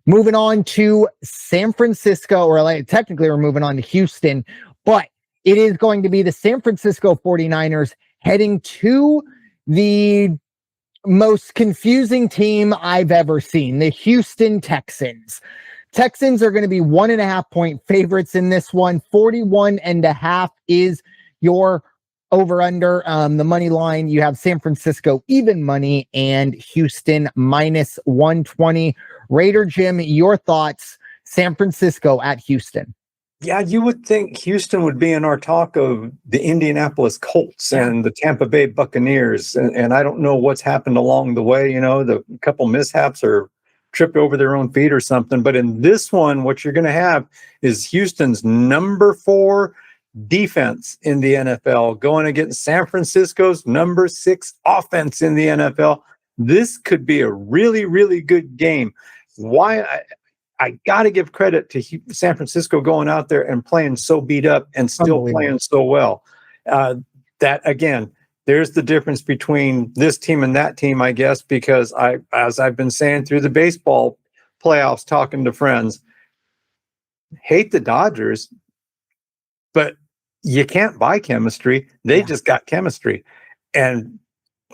Moving on to San Francisco, or technically we're moving on to Houston, but it is going to be the San Francisco 49ers heading to the most confusing team I've ever seen, the Houston Texans. Texans are going to be 1.5 point favorites in this one. 41.5 is your over-under. The money line, you have San Francisco even money and Houston -120. Raider Jim, your thoughts, San Francisco at Houston. Yeah, you would think Houston would be in our talk of the Indianapolis Colts and the Tampa Bay Buccaneers. And I don't know what's happened along the way. The couple mishaps or tripped over their own feet or something. But in this one, what you're going to have is Houston's number 4 defense in the NFL going against San Francisco's number 6 offense in the NFL. This could be a really, really good game. Why I got to give credit to San Francisco going out there and playing so beat up and still playing so well. That again, there's the difference between this team and that team, I guess, because as I've been saying through the baseball playoffs, talking to friends, hate the Dodgers, but you can't buy chemistry. They just got chemistry. And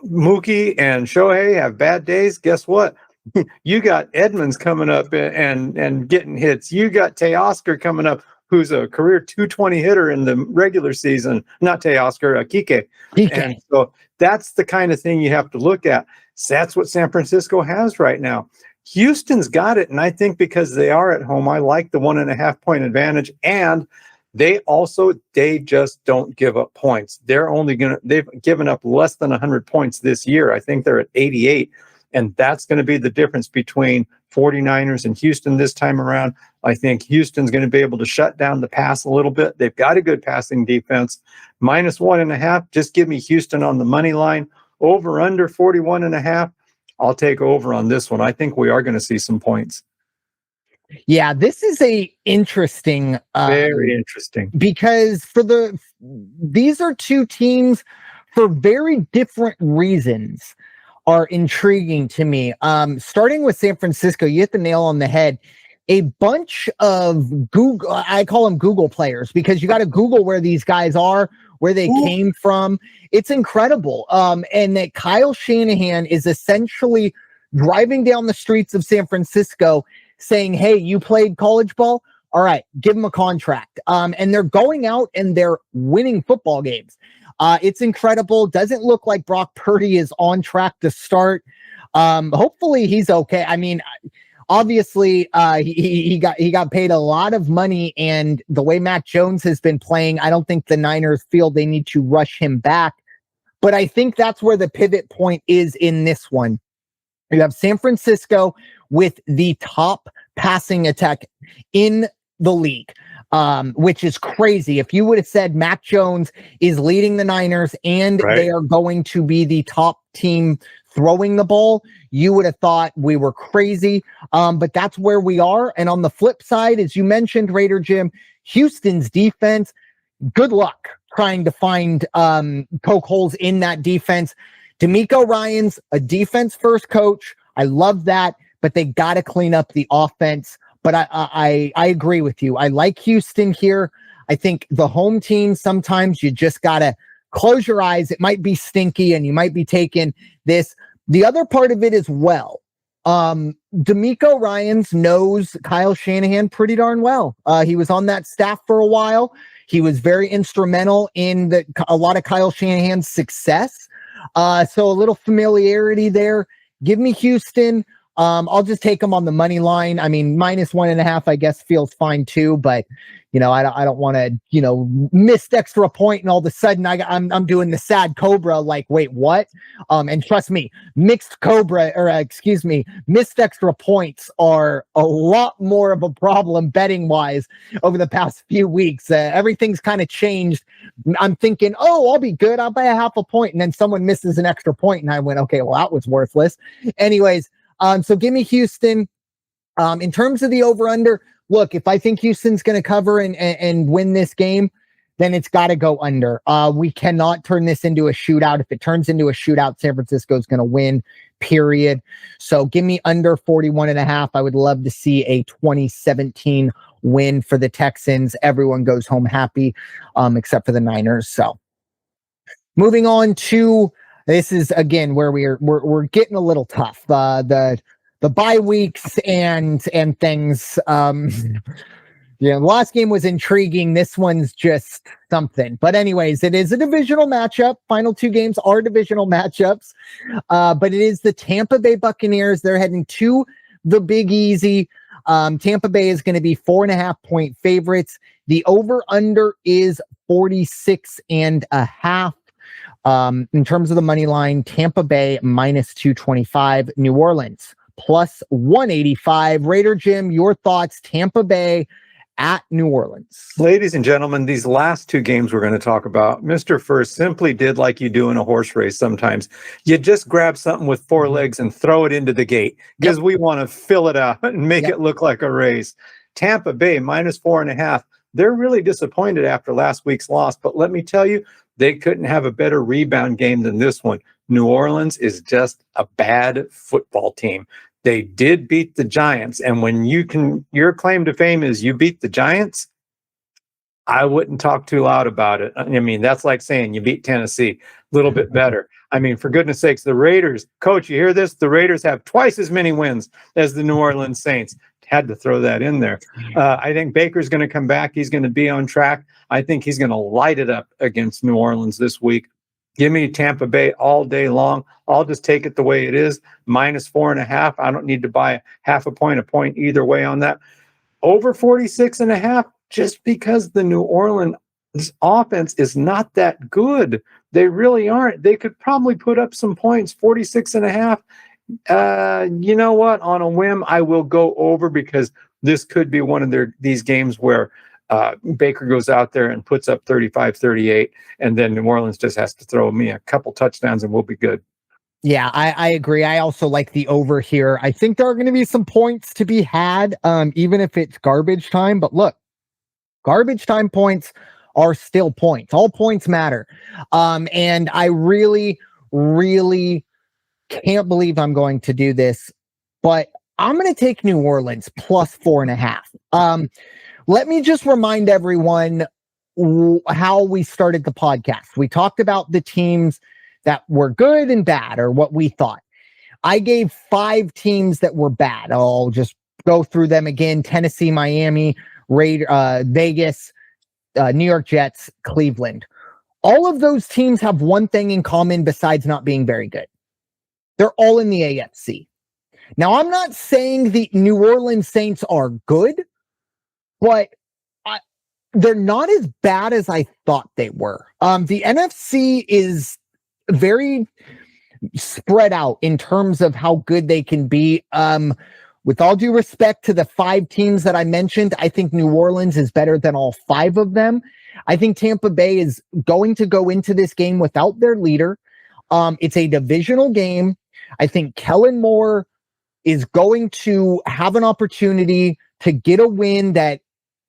Mookie and Shohei have bad days. Guess what? You got Edmonds coming up and getting hits. You got Teoscar coming up, who's a career 220 hitter in the regular season. Not Teoscar, Kike. And so that's the kind of thing you have to look at. So that's what San Francisco has right now. Houston's got it, and I think because they are at home, I like the 1.5 point advantage. And they just don't give up points. They've given up less than 100 points this year. I think they're at 88. And that's going to be the difference between 49ers and Houston this time around. I think Houston's going to be able to shut down the pass a little bit. They've got a good passing defense. -1.5, just give me Houston on the money line. Over under 41.5. I'll take over on this one. I think we are going to see some points. Yeah, this is a interesting, Very interesting, because these are two teams for very different reasons are intriguing to me. Starting with San Francisco, you hit the nail on the head. A bunch of Google, I call them Google players, because you got to Google where these guys are, where they came from. It's incredible. And that Kyle Shanahan is essentially driving down the streets of San Francisco saying, hey, you played college ball? All right, give them a contract. And they're going out and they're winning football games. It's incredible. Doesn't look like Brock Purdy is on track to start. Hopefully he's okay. I mean, obviously, he got paid a lot of money, and the way Mac Jones has been playing, I don't think the Niners feel they need to rush him back. But I think that's where the pivot point is in this one. You have San Francisco with the top passing attack in the league, which is crazy. If you would have said Mac Jones is leading the Niners and they are going to be the top team throwing the ball, you would have thought we were crazy. But that's where we are. And on the flip side, as you mentioned, Raider Jim, Houston's defense, good luck trying to find poke holes in that defense. DeMeco Ryans, a defense-first coach. I love that, but they got to clean up the offense. But I agree with you. I like Houston here. I think the home team, sometimes you just got to close your eyes. It might be stinky, and you might be taking this. The other part of it as well, DeMeco Ryans knows Kyle Shanahan pretty darn well. He was on that staff for a while. He was very instrumental in a lot of Kyle Shanahan's success. So a little familiarity there. Give me Houston. I'll just take them on the money line. I mean, -1.5, I guess, feels fine too. But I don't want to, missed extra point, and all of a sudden I'm doing the sad Cobra. Like, wait, what? And trust me, missed extra points are a lot more of a problem betting wise over the past few weeks. Everything's kind of changed. I'm thinking, oh, I'll be good. I'll buy a half a point, and then someone misses an extra point, and I went, okay, well, that was worthless. Anyways. So give me Houston. In terms of the over-under, look, if I think Houston's going to cover and win this game, then it's got to go under. We cannot turn this into a shootout. If it turns into a shootout, San Francisco is going to win, period. So give me under 41.5. I would love to see a 2017 win for the Texans. Everyone goes home happy, except for the Niners. So moving on to... This is, again, where we're getting a little tough. The bye weeks and things. The last game was intriguing. This one's just something. But anyways, it is a divisional matchup. Final two games are divisional matchups. But it is the Tampa Bay Buccaneers. They're heading to the Big Easy. Tampa Bay is going to be 4.5-point favorites. The over-under is 46.5. In terms of the money line, Tampa Bay -225, New Orleans +185. Raider Jim, your thoughts? Tampa Bay at New Orleans. Ladies and gentlemen, these last two games we're going to talk about, Mr. Ferst simply did like you do in a horse race sometimes. You just grab something with four legs and throw it into the gate because we want to fill it out and make it look like a race. Tampa Bay -4.5. They're really disappointed after last week's loss, but let me tell you, they couldn't have a better rebound game than this one. New Orleans is just a bad football team. They did beat the Giants, and when your claim to fame is you beat the Giants, I wouldn't talk too loud about it. I mean, that's like saying you beat Tennessee, a little bit better. I mean, for goodness sakes, the Raiders, coach, you hear this? The Raiders have twice as many wins as the New Orleans Saints. Had to throw that in there. I think Baker's going to come back. He's going to be on track. I think he's going to light it up against New Orleans this week. Give me Tampa Bay all day long. I'll just take it the way it is, -4.5. I don't need to buy half a point either way on that. Over 46.5, just because the New Orleans offense is not that good. They really aren't. They could probably put up some points, 46.5. You know what? On a whim, I will go over because this could be one of these games where Baker goes out there and puts up 35-38, and then New Orleans just has to throw me a couple touchdowns and we'll be good. Yeah, I agree. I also like the over here. I think there are going to be some points to be had, even if it's garbage time. But look, garbage time points are still points. All points matter. And I really, really can't believe I'm going to do this, but I'm going to take New Orleans plus 4.5. Let me just remind everyone how we started the podcast. We talked about the teams that were good and bad, or what we thought. I gave 5 teams that were bad. I'll just go through them again: Tennessee, Miami, Vegas, New York Jets, Cleveland. All of those teams have one thing in common besides not being very good. They're all in the AFC. Now, I'm not saying the New Orleans Saints are good, but they're not as bad as I thought they were. The NFC is very spread out in terms of how good they can be. With all due respect to the 5 teams that I mentioned, I think New Orleans is better than all 5 of them. I think Tampa Bay is going to go into this game without their leader. It's a divisional game. I think Kellen Moore is going to have an opportunity to get a win that,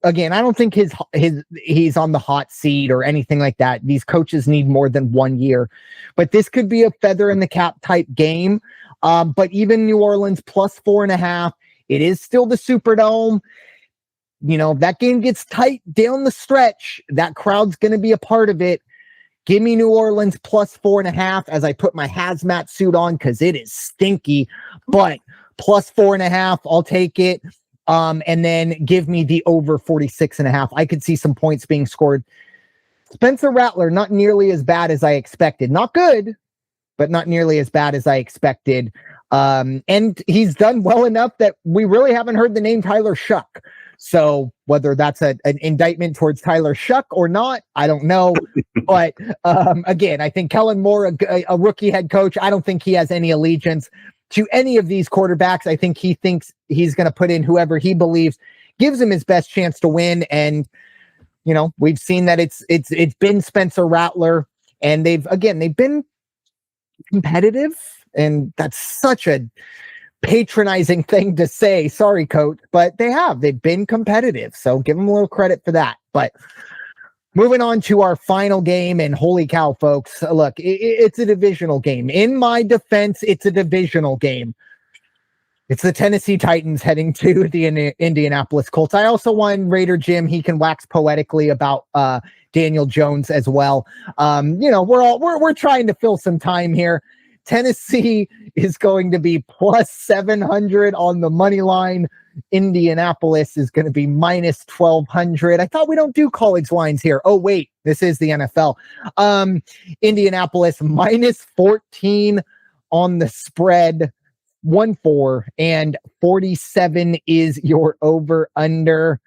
again, I don't think he's on the hot seat or anything like that. These coaches need more than 1 year, but this could be a feather in the cap type game. But even New Orleans plus 4.5, it is still the Superdome. You know, that game gets tight down the stretch. That crowd's going to be a part of it. Give me New Orleans plus 4.5 as I put my hazmat suit on because it is stinky, but plus 4.5, I'll take it. And then give me the over 46.5. I could see some points being scored. Spencer Rattler, not nearly as bad as I expected. Not good, but not nearly as bad as I expected. And he's done well enough that we really haven't heard the name Tyler Shuck. So whether that's an indictment towards Tyler Shuck or not, I don't know. But again, I think Kellen Moore, a rookie head coach, I don't think he has any allegiance to any of these quarterbacks. I think he thinks he's going to put in whoever he believes gives him his best chance to win. And, you know, we've seen that it's been Spencer Rattler, and they've been competitive, and that's such a patronizing thing to say. Sorry, coach, but they've been competitive. So give them a little credit for that. But moving on to our final game, and holy cow, folks, look, it's a divisional game. In my defense, it's a divisional game. It's the Tennessee Titans heading to the Indianapolis Colts. I also won Raider Jim. He can wax poetically about Daniel Jones as well. You know, we're trying to fill some time here. Tennessee is going to be plus 700 on the money line. Indianapolis is going to be minus 1,200. I thought we don't do college lines here. Oh, wait, this is the NFL. Indianapolis minus 14 on the spread, 1-4, and 47 is your over under.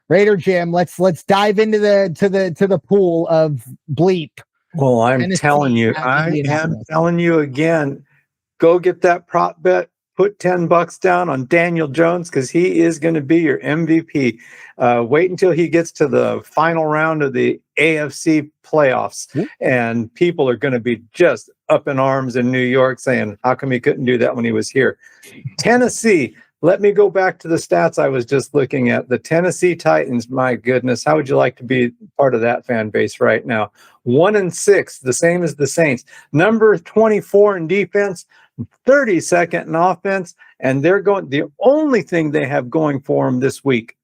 Raider Jim, let's dive into the pool of bleep. Well, I am telling you again, go get that prop bet. Put $10 down on Daniel Jones because he is going to be your MVP. Wait until he gets to the final round of the AFC playoffs, and people are going to be just up in arms in New York saying, how come he couldn't do that when he was here? Tennessee, let me go back to the stats I was just looking at. The Tennessee Titans, my goodness, how would you like to be part of that fan base right now? 1-6, the same as the Saints. Number 24 in defense, 32nd in offense, and the only thing they have going for them this week,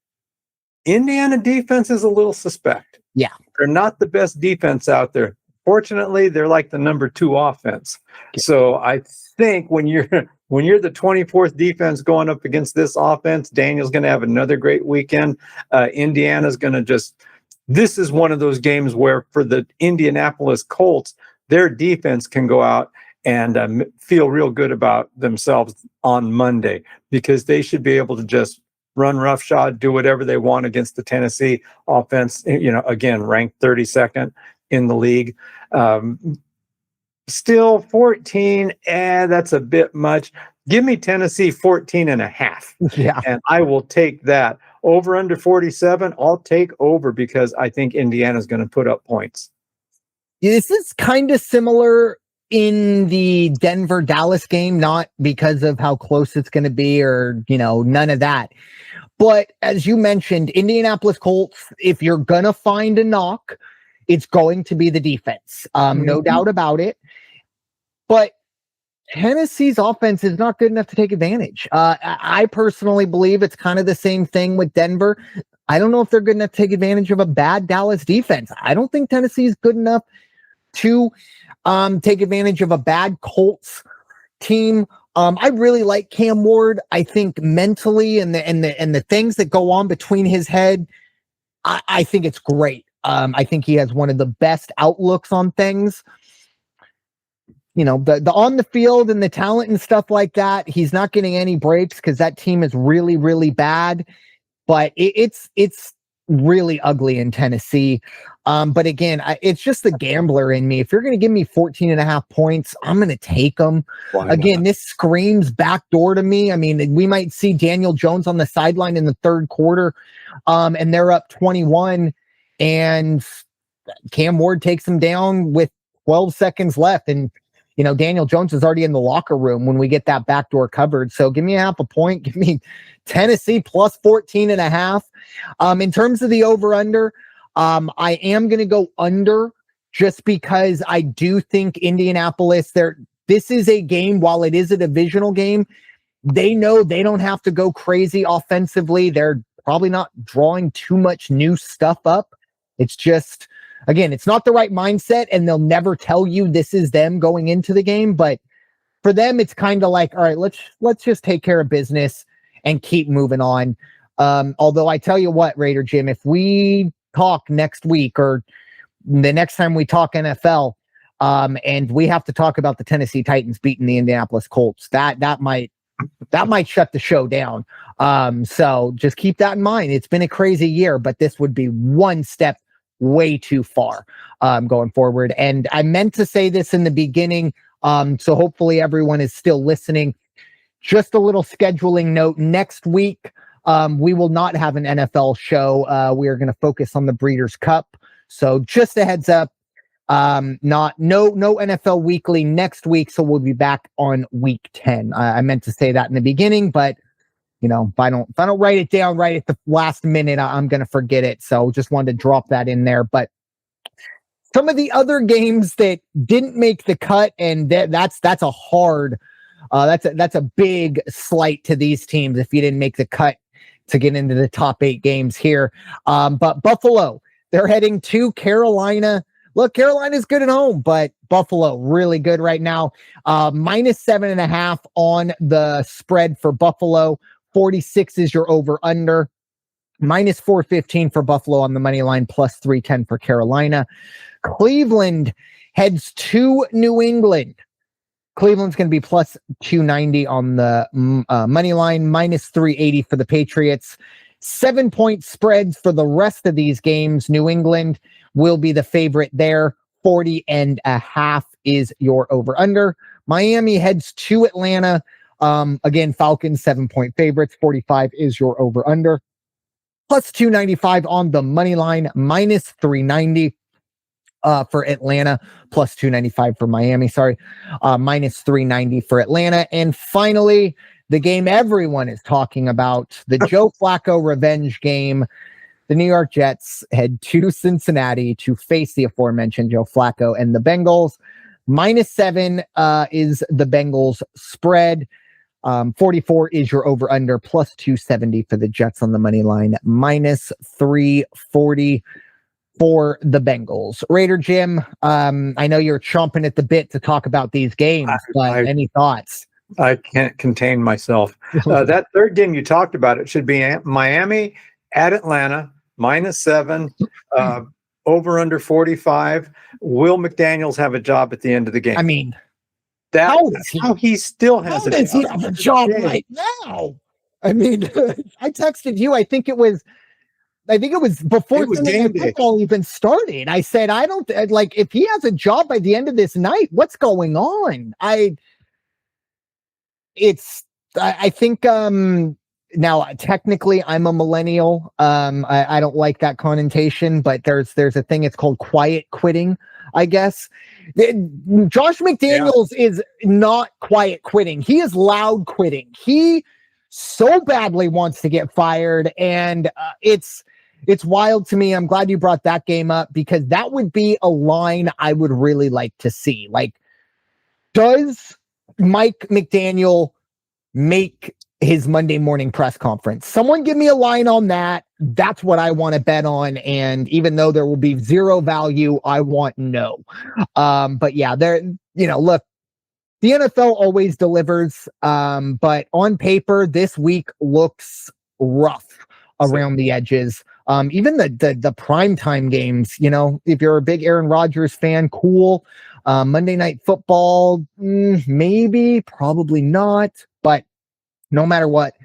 Indiana defense is a little suspect. Yeah. They're not the best defense out there. Fortunately, they're like the number 2 offense. Yeah. So I think when you're the 24th defense going up against this offense, Daniel's going to have another great weekend. Indiana's going to this is one of those games where for the Indianapolis Colts, their defense can go out and feel real good about themselves on Monday, because they should be able to just run roughshod, do whatever they want against the Tennessee offense. You know, again, ranked 32nd in the league. Still 14, that's a bit much. Give me Tennessee 14.5. Yeah. And I will take that. Over under 47, I'll take over because I think Indiana's going to put up points. This is kind of similar in the Denver-Dallas game, not because of how close it's going to be or, none of that. But as you mentioned, Indianapolis Colts, if you're going to find a knock, it's going to be the defense. No doubt about it. But Tennessee's offense is not good enough to take advantage. I personally believe it's kind of the same thing with Denver. I don't know if they're good enough to take advantage of a bad Dallas defense. I don't think Tennessee is good enough to take advantage of a bad Colts team. I really like Cam Ward. I think mentally and the things that go on between his head, I think it's great. I think he has one of the best outlooks on things. The on the field and the talent and stuff like that, he's not getting any breaks because that team is really, really bad. But it's really ugly in Tennessee. But again, it's just the gambler in me. If you're going to give me 14.5 points, I'm going to take them. Again, this screams backdoor to me. I mean, we might see Daniel Jones on the sideline in the third quarter, and they're up 21, and Cam Ward takes them down with 12 seconds left. And, Daniel Jones is already in the locker room when we get that backdoor covered. So give me 0.5 point. Give me Tennessee plus 14.5. In terms of the over-under, I am going to go under just because I do think Indianapolis, this is a game, while it is a divisional game, they know they don't have to go crazy offensively. They're probably not drawing too much new stuff up. It's just, again, it's not the right mindset, and they'll never tell you this is them going into the game. But for them, it's kind of like, all right, let's just take care of business and keep moving on. Although I tell you what, Raider Jim, if we talk next week or the next time we talk NFL, and we have to talk about the Tennessee Titans beating the Indianapolis Colts, that might shut the show down. So just keep that in mind. It's been a crazy year, but this would be one step way too far going forward. And I meant to say this in the beginning, so hopefully everyone is still listening. Just a little scheduling note. Next week, we will not have an NFL show. We are going to focus on the Breeders' Cup. So just a heads up, no NFL Weekly next week. So we'll be back on week 10. I meant to say that in the beginning, but if I don't write it down right at the last minute, I'm going to forget it. So just wanted to drop that in there. But some of the other games that didn't make the cut, and that's a hard, that's a big slight to these teams if you didn't make the cut to get into the top 8 games here. But Buffalo, they're heading to Carolina. Look, Carolina's good at home, but Buffalo really good right now. Minus 7.5 on the spread for Buffalo. 46 is your over-under. Minus 415 for Buffalo on the money line, plus 310 for Carolina. Cleveland heads to New England. Cleveland's going to be plus 290 on the money line, minus 380 for the Patriots. 7-point spreads for the rest of these games. New England will be the favorite there. 40.5 is your over-under. Miami heads to Atlanta. Again, Falcons 7-point favorites. 45 is your over-under. Plus 295 on the money line, minus 390 for Atlanta, plus 295 for Miami. Minus 390 for Atlanta. And finally, the game everyone is talking about, the Joe Flacco revenge game. The New York Jets head to Cincinnati to face the aforementioned Joe Flacco and the Bengals. Minus 7 is the Bengals spread. 44 is your over-under, plus 270 for the Jets on the money line, minus 340 for the Bengals. Raider Jim, I know you're chomping at the bit to talk about these games, but any thoughts? I can't contain myself. That third game you talked about, it should be Miami at Atlanta, minus 7, over under 45. Will McDaniels have a job at the end of the game? I mean, how he still has a job right now. I mean, I texted you. I think it was before football even started. I said, I don't like if he has a job by the end of this night. What's going on? I think now technically I'm a millennial. I don't like that connotation, but there's a thing. It's called quiet quitting. I guess. Josh McDaniels is not quiet quitting. He is loud quitting. He so badly wants to get fired, and it's wild to me. I'm glad you brought that game up because that would be a line I would really like to see. Like, does Mike McDaniel make his Monday morning press conference? Someone give me a line on that. That's what I want to bet on. And even though there will be zero value, I want no. But yeah, look, the NFL always delivers. But on paper, this week looks rough around the edges. Even the primetime games, if you're a big Aaron Rodgers fan, cool. Monday Night Football, maybe, probably not. But no matter what,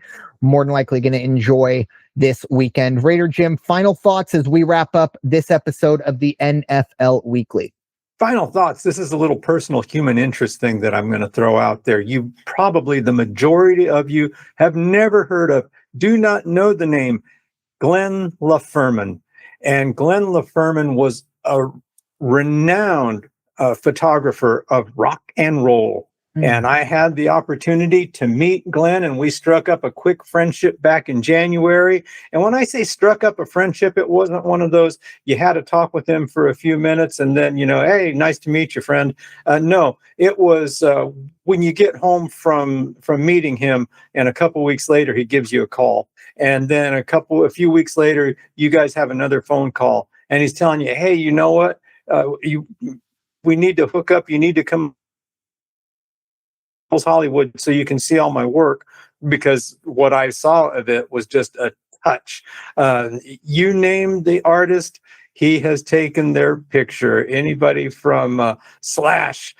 more than likely going to enjoy this weekend. Raider Jim, final thoughts as we wrap up this episode of the NFL Weekly. Final thoughts. This is a little personal human interest thing that I'm going to throw out there. You probably, the majority of you, have never heard of, do not know the name, Glenn LaFerman. And Glenn LaFerman was a renowned photographer of rock and roll. And I had the opportunity to meet Glenn, and we struck up a quick friendship back in January. And when I say struck up a friendship, it wasn't one of those, you had to talk with him for a few minutes and then, hey, nice to meet you, friend. No, it was when you get home from meeting him, and a couple weeks later, he gives you a call. And then a few weeks later, you guys have another phone call, and he's telling you, hey, you know what? We need to hook up. You need to come Hollywood so you can see all my work, because what I saw of it was just a touch. You name the artist, he has taken their picture. Anybody from Slash,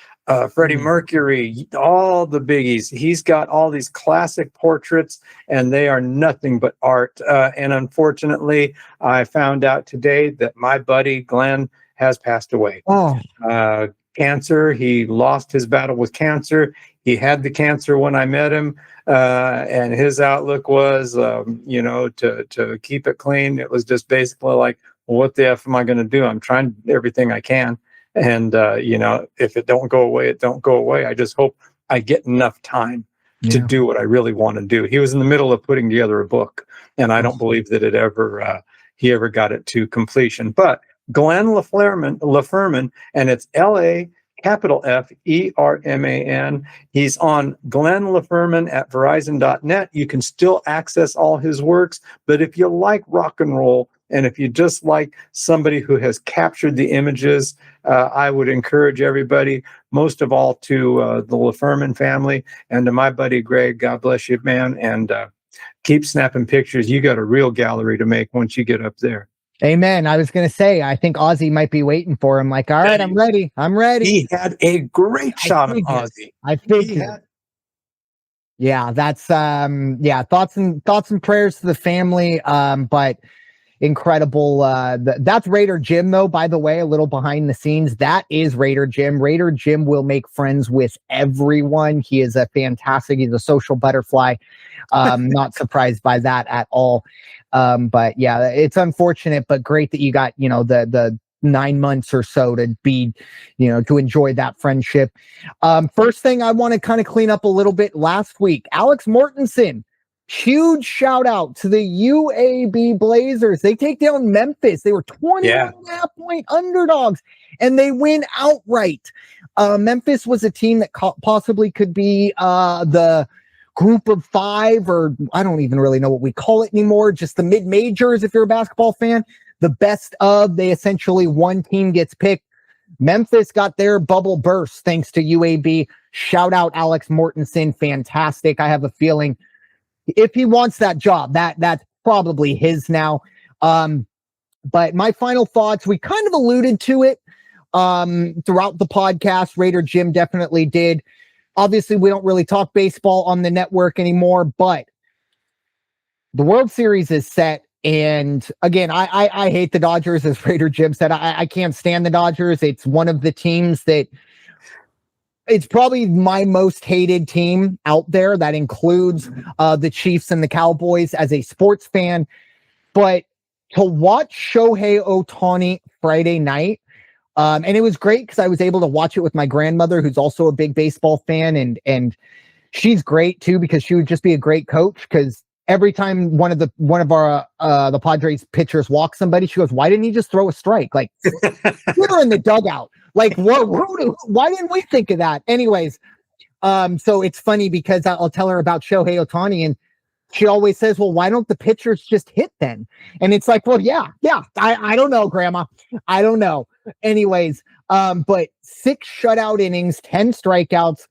Freddie Mercury, all the biggies. He's got all these classic portraits, and they are nothing but art. And unfortunately, I found out today that my buddy Glenn has passed away. Cancer. He lost his battle with cancer. He had the cancer when I met him, and his outlook was, to keep it clean. It was just basically like, well, what the F am I going to do? I'm trying everything I can. And, if it don't go away, it don't go away. I just hope I get enough time to do what I really want to do. He was in the middle of putting together a book, and I don't believe that he ever got it to completion. But Glenn LaFerman, and it's LA capital FERMAN. He's on Glenn LaFerman at Verizon.net. You can still access all his works, but if you like rock and roll, and if you just like somebody who has captured the images, I would encourage everybody, most of all to the LaFerman family and to my buddy Greg. God bless you, man, and keep snapping pictures. You got a real gallery to make once you get up there. Amen. I was going to say, I think Ozzy might be waiting for him. Like, all right, I'm ready. He had a great shot of Ozzy. I think. Yeah, that's thoughts and prayers to the family. But incredible. That's Raider Jim, though, by the way, a little behind the scenes. That is Raider Jim. Raider Jim will make friends with everyone. He is he's a social butterfly. Not surprised by that at all. But yeah, it's unfortunate, but great that you got, the 9 months or so to be, to enjoy that friendship. First thing I want to kind of clean up a little bit. Last week, Alex Mortensen, huge shout out to the UAB Blazers. They take down Memphis. They were 21.5-point underdogs, and they win outright. Memphis was a team that possibly could be the group of five, or I don't even really know what we call it anymore. Just the mid-majors, if you're a basketball fan. The best of, they essentially, one team gets picked. Memphis got their bubble burst thanks to UAB. Shout out Alex Mortensen. Fantastic. I have a feeling if he wants that job, that's probably his now. But my final thoughts, we kind of alluded to it throughout the podcast. Raider Jim definitely did. Obviously, we don't really talk baseball on the network anymore, but the World Series is set. And again, I hate the Dodgers, as Raider Jim said. I can't stand the Dodgers. It's one of the teams that it's probably my most hated team out there. That includes the Chiefs and the Cowboys as a sports fan. But to watch Shohei Ohtani Friday night, And it was great because I was able to watch it with my grandmother, who's also a big baseball fan, and she's great too because she would just be a great coach. Because every time one of our the Padres pitchers walks somebody, she goes, "Why didn't he just throw a strike? Like, put her in the dugout. Like, why didn't we think of that?" Anyways, so it's funny because I'll tell her about Shohei Ohtani, and she always says, "Well, why don't the pitchers just hit then?" And it's like, well, yeah. I don't know, Grandma. I don't know. Anyways, but 6 shutout innings, 10 strikeouts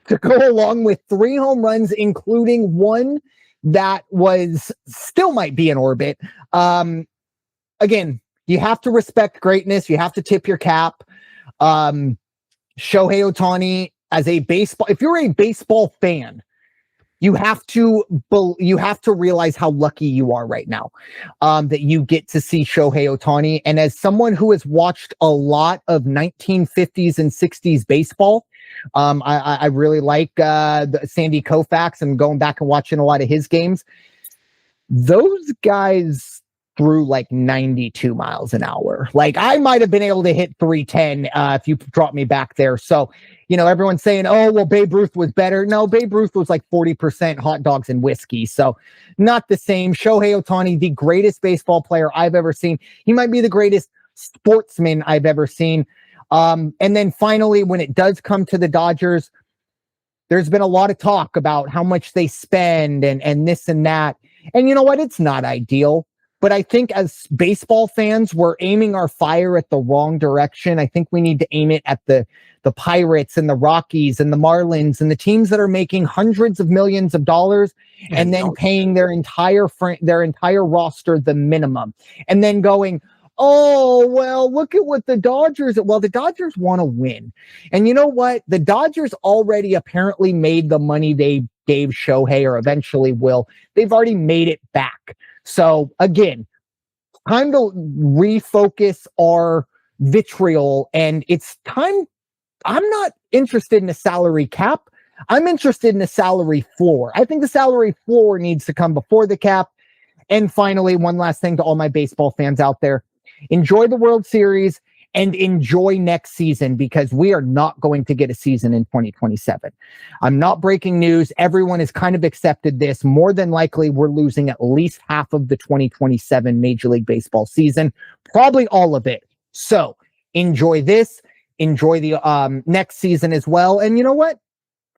to go along with 3 home runs, including one that was still might be in orbit. Again, you have to respect greatness. You have to tip your cap. Shohei Ohtani as a baseball, if you're a baseball fan, you have to realize how lucky you are right now, that you get to see Shohei Ohtani. And as someone who has watched a lot of 1950s and 60s baseball, I really like the Sandy Koufax and going back and watching a lot of his games. Those guys threw like 92 miles an hour. Like I might have been able to hit 310 if you dropped me back there. So, everyone's saying, "Oh, well, Babe Ruth was better." No, Babe Ruth was like 40% hot dogs and whiskey. So not the same. Shohei Ohtani, the greatest baseball player I've ever seen. He might be the greatest sportsman I've ever seen. And then finally, when it does come to the Dodgers, there's been a lot of talk about how much they spend and this and that. And you know what? It's not ideal. But I think as baseball fans, we're aiming our fire at the wrong direction. I think we need to aim it at the Pirates and the Rockies and the Marlins and the teams that are making hundreds of millions of dollars and then paying their entire roster the minimum. And then going, "Oh, well, look at what the Dodgers..." Well, the Dodgers want to win. And you know what? The Dodgers already apparently made the money they gave Shohei, or eventually will. They've already made it back. So again, time to refocus our vitriol, and it's time. I'm not interested in a salary cap. I'm interested in a salary floor. I think the salary floor needs to come before the cap. And finally, one last thing to all my baseball fans out there: enjoy the World Series and enjoy next season, because we are not going to get a season in 2027. I'm not breaking news. Everyone has kind of accepted this. More than likely, we're losing at least half of the 2027 Major League Baseball season, probably all of it. So enjoy this. Enjoy the next season as well. And you know what?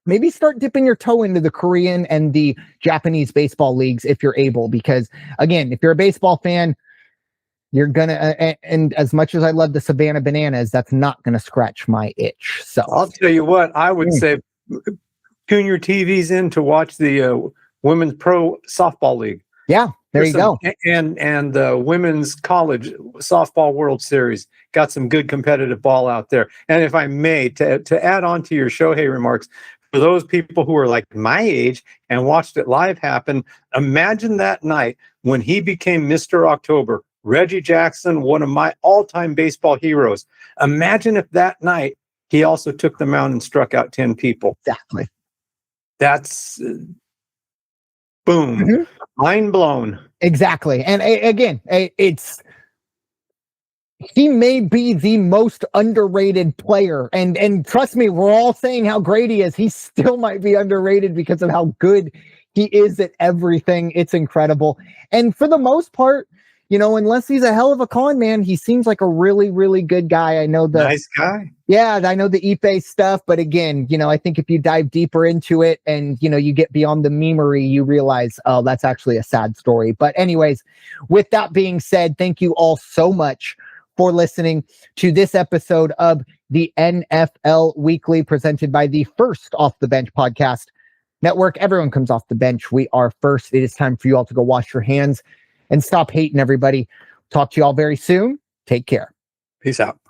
Maybe start dipping your toe into the Korean and the Japanese baseball leagues if you're able, because again, if you're a baseball fan, you're gonna, and as much as I love the Savannah Bananas, that's not gonna scratch my itch. So I'll tell you what, I would say tune your TVs in to watch the Women's Pro Softball League. Yeah, there you go. And the Women's College Softball World Series got some good competitive ball out there. And if I may, to add on to your Shohei remarks, for those people who are like my age and watched it live happen, imagine that night when he became Mr. October. Reggie Jackson, one of my all-time baseball heroes. Imagine if that night he also took the mound and struck out 10 people. Exactly. That's boom. Mm-hmm. Mind blown. Exactly. And again, he may be the most underrated player. And trust me, we're all saying how great he is. He still might be underrated because of how good he is at everything. It's incredible. And for the most part, unless he's a hell of a con man, he seems like a really, really good guy. I know nice guy. Yeah, I know the Ipe stuff, but again, I think if you dive deeper into it and, you get beyond the memery, you realize, oh, that's actually a sad story. But anyways, with that being said, thank you all so much for listening to this episode of the NFL Weekly presented by the First Off the Bench podcast network. Everyone comes off the bench. We are First. It is time for you all to go wash your hands and stop hating everybody. Talk to you all very soon. Take care. Peace out.